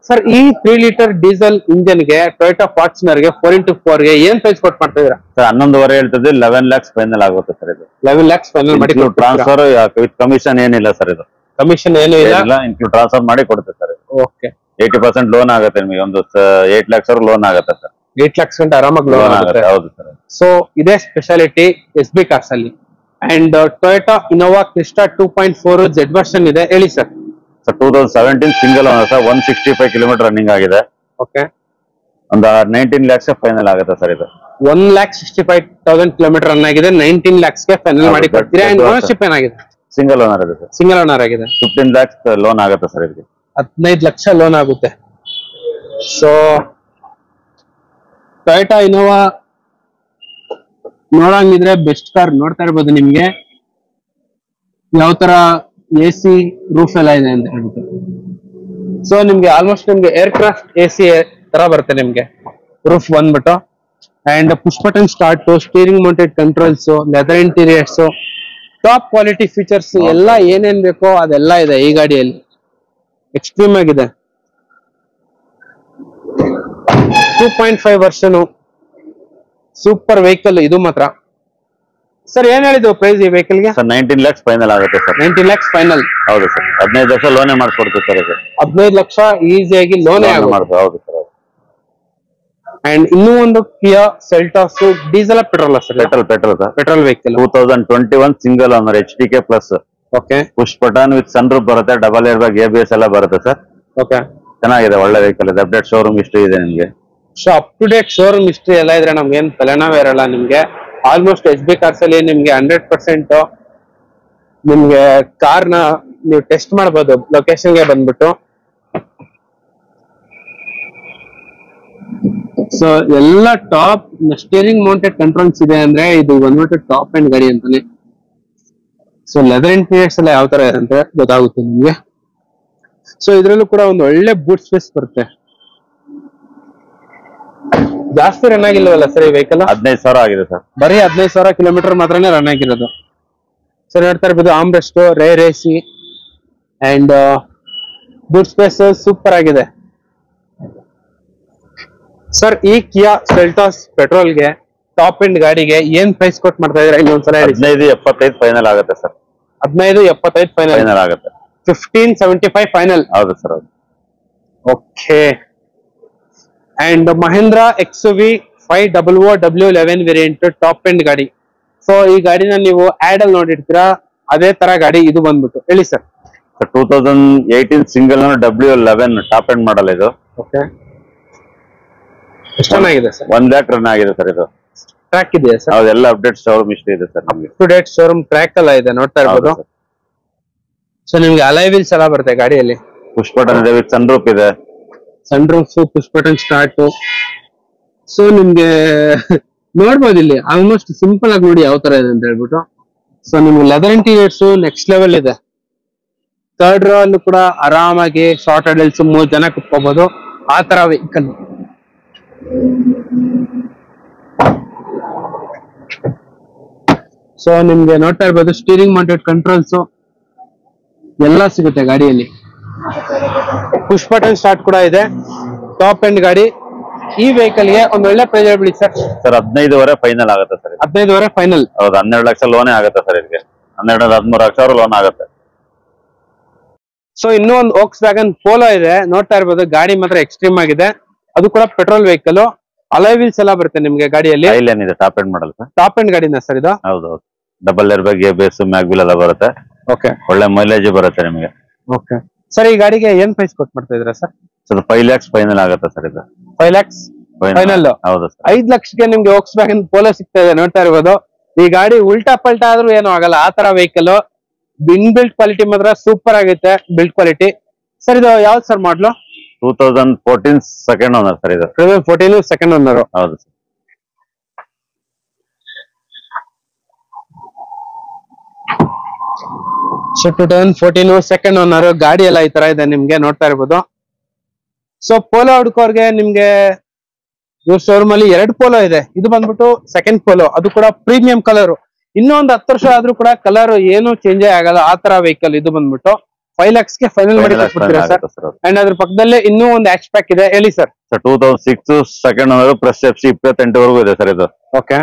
ಸರ್ ಈ 3 ಲೀಟರ್ ಡೀಸೆಲ್ ಇಂಜನ್ ಗೆ ಟೊಯೋಟಾ ಫಾರ್ಚುನರ್ ಗೆ 4x4 ಗೆ ಏನ್ ಪ್ರೈಸ್ ಕೊಟ್ಟು ಮಾಡ್ತಾ ಇದೀರಾ ಸರ್? 11.5 ಹೇಳ್ತದೆ. 11 lakhs ಫೈನಲ್ ಆಗುತ್ತೆ ಸರ್. ಇದು 11 lakhs ಫೈನಲ್ ಮಾಡಿ ಟ್ರಾನ್ಸ್ಫರ್ ವಿತ್ ಕಮಿಷನ್ ಏನಿಲ್ಲ ಸರ್. ಇದು ಕಮಿಷನ್ ಏನು ಇಲ್ಲ, ಇನ್ಕ್ಲೂಡ್ ಟ್ರಾನ್ಸ್ಫರ್ ಮಾಡಿ ಕೊಡುತ್ತೆ ಸರ್. ಓಕೆ. 80% ಲೋನ್ ಆಗುತ್ತೆ ನಿಮಗೆ. ಒಂದು 8 lakhs ಲೋನ್ ಆಗುತ್ತೆ ಸರ್. 8 lakhs ಗಂಟೆ ಆರಾಮಾಗಿ ಲೋನ್ ಆಗುತ್ತೆ. ಹೌದು ಸರ್. ಸೊ ಇದೇ ಸ್ಪೆಷಾಲಿಟಿ SB ಕಾರ್ಸ್ ಅಲ್ಲಿ. And Toyota Innova Crysta 2.4 Z version ಇದೆ, ಹೇಳಿ sir. Sir 2017 single owner sir. 165 kilometre running ಆಗಿದೆ. ಓಕೆ. ಒಂದು 19 lakhs ಫೈನಲ್ ಆಗುತ್ತೆ ಸರ್. ಇದು 1,65,000 ಕಿಲೋಮೀಟರ್ ರನ್ ಆಗಿದೆ. 19 lakhs ಗೆ ಫೈನಲ್ ಮಾಡಿ ಕೊಡ್ತೀರಾ. ಅಂಡ್ ಓನರ್ಶಿಪ್ ಏನಾಗಿದೆ? ಸಿಂಗಲ್ ಓನರ್ ಇದೆ ಸರ್. ಸಿಂಗಲ್ ಓನರ್ ಆಗಿದೆ. 15 lakhs ಲೋನ್ ಆಗುತ್ತೆ ಸರ್. ಇದಕ್ಕೆ 15 ಲಕ್ಷ ಲೋನ್ ಆಗುತ್ತೆ. ಸೊ ಟೊಯೋಟಾ ಇನೋವಾ ನೋಡಂಗಿದ್ರೆ ಬೆಸ್ಟ್ ಕಾರ್. ನೋಡ್ತಾ ಇರ್ಬೋದು ನಿಮ್ಗೆ ಯಾವ ತರ AC ರೂಫ್ ಎಲ್ಲ ಇದೆ ಅಂತ ಹೇಳ್ಬಿಟ್ಟು. ಸೊ ನಿಮ್ಗೆ ಆಲ್ಮೋಸ್ಟ್ ನಿಮ್ಗೆ ಏರ್ಕ್ರಾಫ್ಟ್ AC ತರ ಬರುತ್ತೆ ನಿಮ್ಗೆ ರೂಫ್ ಬಂದ್ಬಿಟ್ಟು. And push button start, steering mounted controls, leather interiors, top quality features ಎಲ್ಲ ಏನೇನ್ ಬೇಕೋ ಅದೆಲ್ಲ ಇದೆ ಈ ಗಾಡಿಯಲ್ಲಿ. ಎಕ್ಸ್ಟ್ರೀಮ್ ಆಗಿದೆ. 2.5 ವರ್ಷನು ಸೂಪರ್ ವೆಹಿಕಲ್ ಇದು ಮಾತ್ರ. ಸರ್ ಏನ್ ಹೇಳಿದ್ರು ಪ್ರೈಸ್ ಈ ವೆಹಿಕಲ್ ಗೆ? ಸರ್ 19 lakhs ಫೈನಲ್ ಆಗುತ್ತೆ ಸರ್. 19 lakhs final. ಹೌದು ಸರ್. 15 ಲಕ್ಷ ಲೋನೇ ಮಾಡ್ಕೊಡ್ತೀವಿ ಸರ್. ಇದು 15 ಲಕ್ಷ ಈಸಿಯಾಗಿ ಲೋನೇ ಮಾಡ್ಬೋದು. ಹೌದು ಸರ್. ಅಂಡ್ ಇನ್ನೂ ಒಂದು Kia Seltos diesel petrol sir? Petrol sir. Petrol vehicle 2021 single owner HTK plus. Okay. Push button with sun roof ಬರುತ್ತೆ, ಡಬಲ್ ಏರ್ ಬ್ಯಾಗ್, ABS ಎಲ್ಲ ಬರುತ್ತೆ ಸರ್. ಓಕೆ. ಚೆನ್ನಾಗಿದೆ, ಒಳ್ಳೆ ವೆಹಿಕಲ್ ಇದೆ, ಅಪ್ಡೇಟ್ ಶೋರೂಮ್ ಹಿಸ್ಟ್ರಿ ಇದೆ ನಿಮ್ಗೆ. So up to date showroom history ಎಲ್ಲ ಇದ್ರೆ ನಮ್ಗೆ ಏನ್ ತಲೆನೋವೇ ಇರಲ್ಲ ನಿಮ್ಗೆ. ಆಲ್ಮೋಸ್ಟ್ ಎಸ್ ಬಿ ಕಾರ್ಸ್ ಅಲ್ಲಿ ನಿಮ್ಗೆ 100% ನಿಮ್ಗೆ ಕಾರ್ ನ ನೀವು ಟೆಸ್ಟ್ ಮಾಡಬಹುದು ಲೊಕೇಶನ್ ಗೆ ಬಂದ್ಬಿಟ್ಟು. ಸೊ ಎಲ್ಲ ಟಾಪ್ ಸ್ಟೀರಿಂಗ್ ಮೌಂಟೆಡ್ ಕಂಟ್ರೋಲ್ಸ್ ಇದೆ ಅಂದ್ರೆ ಇದು ಬಂದ್ಬಿಟ್ಟು ಟಾಪ್ ಅಂಡ್ ಗಾಡಿ ಅಂತಾನೆ. ಸೊ ಲೆದರ್ ಇಂಟೀರಿಯರ್ಸ್ ಎಲ್ಲ ಯಾವ ತರ ಇದೆ ಅಂತ ಗೊತ್ತಾಗುತ್ತೆ ನಿಮ್ಗೆ. ಸೊ ಇದ್ರಲ್ಲೂ ಕೂಡ ಒಂದು ಒಳ್ಳೆ ಬೂಟ್ ಸ್ಪೇಸ್ ಬರುತ್ತೆ. ಜಾಸ್ತಿ ರನ್ ಆಗಿಲ್ವಲ್ಲ ಸರ್ ಈ ವೆಹಿಕಲ್? 15,000 ಆಗಿದೆ ಸರ್. ಬರೀ 15,000 ಕಿಲೋಮೀಟರ್ ಮಾತ್ರನೇ ರನ್ ಆಗಿರೋದು. ಸೊ ನೋಡ್ತಾ ಇರ್ಬೋದು armrest, rear AC and boot space super ಆಗಿದೆ ಸರ್. ಈ ಕಿಯಾ ಸೆಲ್ಟಾಸ್ ಪೆಟ್ರೋಲ್ಗೆ ಟಾಪ್ ಎಂಡ್ ಗಾಡಿಗೆ ಏನ್ ಪ್ರೈಸ್ ಕೊಟ್ ಮಾಡ್ತಾ ಇದ್ರೆ ಇನ್ನೊಂದ್ಸಲ ಹೇಳಿ. 15,75 ಫೈನಲ್ ಆಗುತ್ತೆ ಸರ್. 15,75 ಫೈನಲ್ ಆಗುತ್ತೆ. 15,75 ಫೈನಲ್. ಹೌದು ಸರ್, ಹೌದು. Okay. And Mahindra XUV 500W11 variant top end ಗಾಡಿ. ಸೊ ಈ ಗಾಡಿನ ನೀವು ಆಡ್ ಅಲ್ಲಿ ನೋಡಿರ್ತೀರಾ, ಅದೇ ತರ ಗಾಡಿ ಇದು ಬಂದ್ಬಿಟ್ಟು ಹೇಳಿ sir. 2018 single W11 top end model ಇದು. ಓಕೆ. ಎಷ್ಟು ಚೆನ್ನಾಗಿದೆ ಸರ್? 1 lakh ರನ್ ಆಗಿದೆ ಸರ್ ಇದು. ಟ್ರ್ಯಾಕ್ ಇದೆಯಾ ಸರ್? ಹೌದು, ಎಲ್ಲ ಅಪ್ಡೇಟ್ ಶೋರೂಮ್ ಹಿಸ್ಟ್ರಿ ಇದೆ ಸರ್ ನಮಗೆ. ಟು ಡೇಟ್ ಶೋರೂಮ್ ಟ್ರ್ಯಾಕ್ ಎಲ್ಲ ಇದೆ ನೋಡ್ತಾ ಇರ್ಬೋದು. ಸೊ ನಿಮ್ಗೆ ಅಲೈ ವೀಲ್ಸ್ ಎಲ್ಲ ಬರುತ್ತೆ ಗಾಡಿಯಲ್ಲಿ. ಪುಷ್ ಬಟನ್ ಇದೆ, ವಿತ್ ಸನ್ ರೂಫ್ ಇದೆ. Sun roof, push button start. So ನಿಮ್ಗೆ ನೋಡ್ಬೋದು ಇಲ್ಲಿ ಆಲ್ಮೋಸ್ಟ್ ಸಿಂಪಲ್ ಆಗಿ ನೋಡಿ ಯಾವ ತರ ಇದೆ ಅಂತ ಹೇಳ್ಬಿಟ್ಟು. ಸೊ ನಿಮ್ಗೆ ಲೆದರ್ ಇಂಟೀರಿಯರ್ಸ್ ನೆಕ್ಸ್ಟ್ ಲೆವೆಲ್ ಇದೆ. ಥರ್ಡ್ ರೋ ಅಲ್ಲೂ ಕೂಡ ಆರಾಮಾಗಿ ಶಾರ್ಟ್ ಅಡಲ್ಸ್ 3 ಜನ ಕುತ್ಕೋಬಹುದು ಆ ತರ ವೆಹಿಕಲ್. ಸೊ ನಿಮ್ಗೆ ನೋಡ್ತಾ ಇರ್ಬೋದು ಸ್ಟೀರಿಂಗ್ ಮೌಂಟೆಡ್ ಕಂಟ್ರೋಲ್ಸ್ ಎಲ್ಲ ಸಿಗುತ್ತೆ ಗಾಡಿಯಲ್ಲಿ. ಪುಷ್ ಬಟನ್ ಸ್ಟಾರ್ಟ್ ಕೂಡ ಇದೆ. ಟಾಪ್ ಎಂಡ್ ಗಾಡಿ. ಈ ವೆಹಿಕಲ್ ಗೆ ಒಂದು ಒಳ್ಳೆ ಪ್ರೈಸ್ ಹೇಳ್ಬಿಡಿ ಸರ್. ಸರ್ 15,000 ಫೈನಲ್ ಆಗುತ್ತೆ ಸರ್. 15,000 ಫೈನಲ್. ಹೌದು, 12 ಲಕ್ಷ ಲೋನೇ ಆಗುತ್ತೆ ಸರ್ ಇದಕ್ಕೆ. 12-13 ಲಕ್ಷ ಲೋನ್ ಆಗುತ್ತೆ. ಸೊ ಇನ್ನೂ ಒಂದು ವೋಕ್ಸ್ ವ್ಯಾಗನ್ ಪೋಲೋ ಇದೆ ನೋಡ್ತಾ ಇರ್ಬೋದು. ಗಾಡಿ ಮಾತ್ರ ಎಕ್ಸ್ಟ್ರೀಮ್ ಆಗಿದೆ. ಅದು ಕೂಡ ಪೆಟ್ರೋಲ್ ವೆಹಿಕಲ್. ಅಲಾಯ್ ವೀಲ್ಸ್ ಎಲ್ಲ ಬರುತ್ತೆ ನಿಮ್ಗೆ ಗಾಡಿಯಲ್ಲಿ. ಐಲ್ಯಾನ್ ಇದೆ, top end model sir. Top end ಗಾಡಿನ ಸರ್ ಇದು? ಹೌದು, double air bag, ABS, mag wheel ಎಲ್ಲ ಬರುತ್ತೆ. ಓಕೆ. ಒಳ್ಳೆ ಮೈಲೇಜ್ ಬರುತ್ತೆ ನಿಮಗೆ. Okay sir. ಈ ಗಾಡಿಗೆ ಏನ್ ಪ್ರೈಸ್ ಕೊಟ್ಟು ಮಾಡ್ತಾ ಇದ್ದೀರಾ ಸರ್? ಸರ್ 5 lakhs ಫೈನಲ್ ಆಗುತ್ತೆ ಸರ್ ಇದು. 5 lakhs ಫೈನಲ್. ಹೌದು ಸರ್. 5 ಲಕ್ಷಕ್ಕೆ ನಿಮ್ಗೆ ವೋಕ್ಸ್ ವ್ಯಾಗನ್ ಪೋಲೋ ಸಿಗ್ತಾ ಇದೆ ನೋಡ್ತಾ ಇರ್ಬೋದು. ಈ ಗಾಡಿ ಉಲ್ಟಾ ಪಲ್ಟಾ ಆದ್ರೂ ಏನೂ ಆಗಲ್ಲ ಆ ತರ ವೆಹಿಕಲ್. ಇನ್ ಬಿಲ್ಟ್ ಕ್ವಾಲಿಟಿ ಮಾತ್ರ ಸೂಪರ್ ಆಗುತ್ತೆ, ಬಿಲ್ಟ್ ಕ್ವಾಲಿಟಿ. ಸರ್ ಇದು ಯಾವ್ದು ಸರ್ ಮಾಡ್ಲು? 2014 ಸೆಕೆಂಡ್ ಓನರ್ ಸರ್ ಇದು. 2014 ಸೆಕೆಂಡ್ ಓನರ್. ಹೌದು ಸರ್. So 2014 second owner. ಗಾಡಿ ಎಲ್ಲ ಈ ತರ ಇದೆ ನಿಮ್ಗೆ ನೋಡ್ತಾ ಇರ್ಬೋದು. ಸೊ ಪೋಲೋ ಹುಡ್ಕೋರ್ಗೆ ನಿಮ್ಗೆ ಇವ್ರ ಶೋರೂಮ್ ಅಲ್ಲಿ 2 ಪೋಲೋ ಇದೆ. ಇದು ಬಂದ್ಬಿಟ್ಟು ಸೆಕೆಂಡ್ ಪೋಲೋ, ಅದು ಕೂಡ ಪ್ರೀಮಿಯಂ ಕಲರ್. ಇನ್ನೂ ಒಂದು 10 ವರ್ಷ ಆದ್ರೂ ಕೂಡ ಕಲರ್ ಏನು ಚೇಂಜ್ ಆಗಲ್ಲ ಆ ತರ ವೆಹಿಕಲ್. ಇದು ಬಂದ್ಬಿಟ್ಟು 5 lakhs ಗೆ ಫೈನಲ್ ಮಾಡಿ ಕೊಡ್ತೀರಾ ಸರ್? ಅಂಡ್ ಅದ್ರ ಪಕ್ಕದಲ್ಲೇ ಇನ್ನೂ ಒಂದು ಹ್ಯಾಚ್ ಪ್ಯಾಕ್ ಇದೆ ಹೇಳಿ sir. 2006 second owner plus FC 28 ವರೆಗೂ ಇದೆ ಸರ್ ಇದು. ಓಕೆ.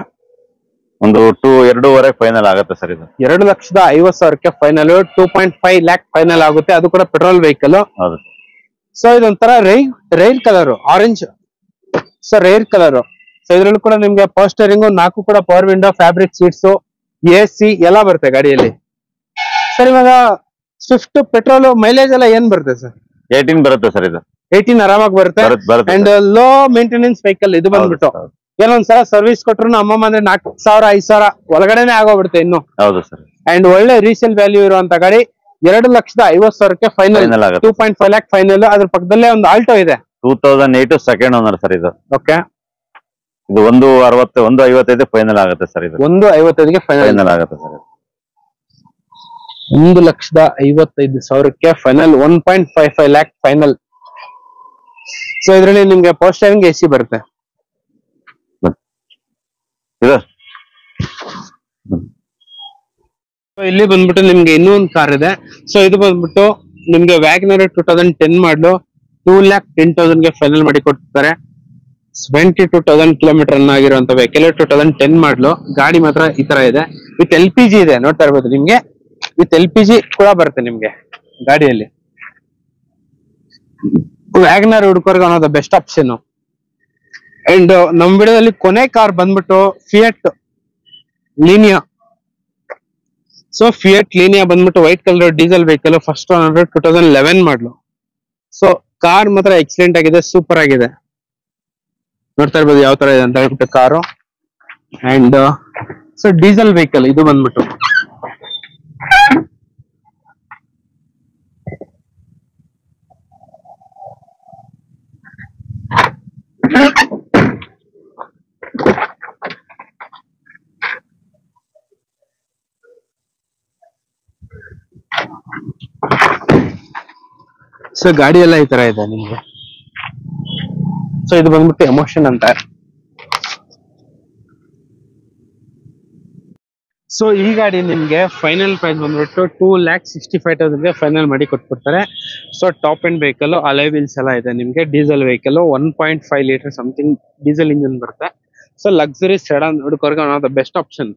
ಒಂದು 2.5 ಫೈನಲ್ ಆಗುತ್ತೆ ಸರ್ ಇದು. 2,50,000 ಫೈನಲ್. 2.5 lakh ಫೈನಲ್ ಆಗುತ್ತೆ. ಅದು ಕೂಡ ಪೆಟ್ರೋಲ್ ವೆಹಿಕಲ್. ಹೌದು. ಸೊ ಇದೊಂಥರ ರೈಲ್ colour, orange. So rare colour. So ಇದ್ರಲ್ಲೂ ಕೂಡ ನಿಮ್ಗೆ ಪವರ್ ಸ್ಟೇರಿಂಗ್, 4 ಕೂಡ power window, fabric seats, AC ಎಲ್ಲ ಬರುತ್ತೆ ಗಾಡಿಯಲ್ಲಿ. ಸರ್ ಇವಾಗ ಸ್ವಿಫ್ಟ್ ಪೆಟ್ರೋಲ್ ಮೈಲೇಜ್ ಎಲ್ಲ ಏನ್ ಬರುತ್ತೆ ಸರ್? 18 ಬರುತ್ತೆ ಸರ್ ಇದು. 18 ಆರಾಮಾಗಿ ಬರುತ್ತೆ. ಅಂಡ್ ಲೋ ಮೇಂಟೆನೆನ್ಸ್ ವೆಹಿಕಲ್ ಇದು ಬಂದ್ಬಿಟ್ಟು. ಏನೊಂದ್ಸಲ ಸರ್ವಿಸ್ ಕೊಟ್ರು ಅಮ್ಮಮ್ಮ ಅಂದ್ರೆ 4,000 5,000 ಒಳಗಡೆನೆ ಆಗೋಗ್ಬಿಡುತ್ತೆ ಇನ್ನು. ಹೌದು ಸರ್. ಅಂಡ್ ಒಳ್ಳೆ ರೀಸೇಲ್ ವ್ಯಾಲ್ಯೂ ಇರುವಂತ ಗಾಡಿ. 2,50,000 ಫೈನಲ್. 2.5 lakh final. ಅದ್ರ ಪಕ್ಕದಲ್ಲೇ ಒಂದು ಆಲ್ಟೋ ಇದೆ. 2008 ಸೆಕೆಂಡ್ ಓನರ್ ಸರ್ ಇದು. ಓಕೆ. ಇದು 1.60 1.55 ಫೈನಲ್ ಆಗುತ್ತೆ ಸರ್ ಇದು. 1.55 ಫೈನಲ್ ಆಗುತ್ತೆ sir. 1,55,000 final. 1.55 lakh final. So ಇದರಲ್ಲಿ ನಿಮ್ಗೆ ಪವರ್ ಸ್ಟೇರಿಂಗ್, AC ಬರುತ್ತೆ. ಇಲ್ಲಿ ಬಂದ್ಬಿಟ್ಟು ನಿಮ್ಗೆ ಇನ್ನೂ ಒಂದು ಕಾರ್ ಇದೆ. ಸೊ ಇದು ಬಂದ್ಬಿಟ್ಟು ನಿಮ್ಗೆ ವ್ಯಾಗನರ್ 2010 ಮಾಡಲು 2,10,000 ಗೆ ಫೈನಲ್ ಮಾಡಿ ಕೊಡ್ತಾರೆ. 72,000 ಕಿಲೋಮೀಟರ್ ರನ್ ಆಗಿರುವಂತ ವೆಹಿಕಲ್. 2010 ಮಾಡಲು ಗಾಡಿ ಮಾತ್ರ ಈ ತರ ಇದೆ. ವಿತ್ LPG ಇದೆ ನೋಡ್ತಾ ಇರ್ಬೋದು ನಿಮ್ಗೆ. ವಿತ್ LPG ಕೂಡ ಬರುತ್ತೆ ನಿಮ್ಗೆ ಗಾಡಿಯಲ್ಲಿ. ವ್ಯಾಗನರ್ ಹುಡ್ಕೋರ್ಗೆ ಅನ್ನೋದು ಬೆಸ್ಟ್ ಆಪ್ಷನ್. ಅಂಡ್ ನಮ್ ವಿಡಿಯೋದಲ್ಲಿ ಕೊನೆ ಕಾರ್ ಬಂದ್ಬಿಟ್ಟು Fiat Linea. So Fiat Linea ಬಂದ್ಬಿಟ್ಟು white colour diesel vehicle. First owner 2011 model. So car ಮಾತ್ರ ಎಕ್ಸಲೆಂಟ್ ಆಗಿದೆ, ಸೂಪರ್ ಆಗಿದೆ. ನೋಡ್ತಾ ಇರ್ಬೋದು ಯಾವ ತರ ಇದೆ ಅಂತ ಹೇಳ್ಬಿಟ್ಟು car. And so diesel vehicle ಇದು ಬಂದ್ಬಿಟ್ಟು. ಸೊ ಗಾಡಿ ಎಲ್ಲ ಈ ತರ ಇದೆ ನಿಮ್ಗೆ. ಸೊ ಇದು ಬಂದ್ಬಿಟ್ಟು ಎಮೋಷನ್ ಅಂತ. ಸೊ ಈ ಗಾಡಿ ನಿಮ್ಗೆ ಫೈನಲ್ ಪ್ರೈಸ್ ಬಂದ್ಬಿಟ್ಟು 2,65,000 ಫೈನಲ್ ಮಾಡಿ ಕೊಟ್ಬಿಡ್ತಾರೆ. So top and vehicle, alloy wheels ಎಲ್ಲ ಇದೆ ನಿಮ್ಗೆ. Diesel vehicle 1.5 litre something diesel engine ಬರುತ್ತೆ. ಸೊ ಲಕ್ಸುರಿ ಸೆಡಾನ್ ಹುಡುಕರ್ಗೆ one of the best option.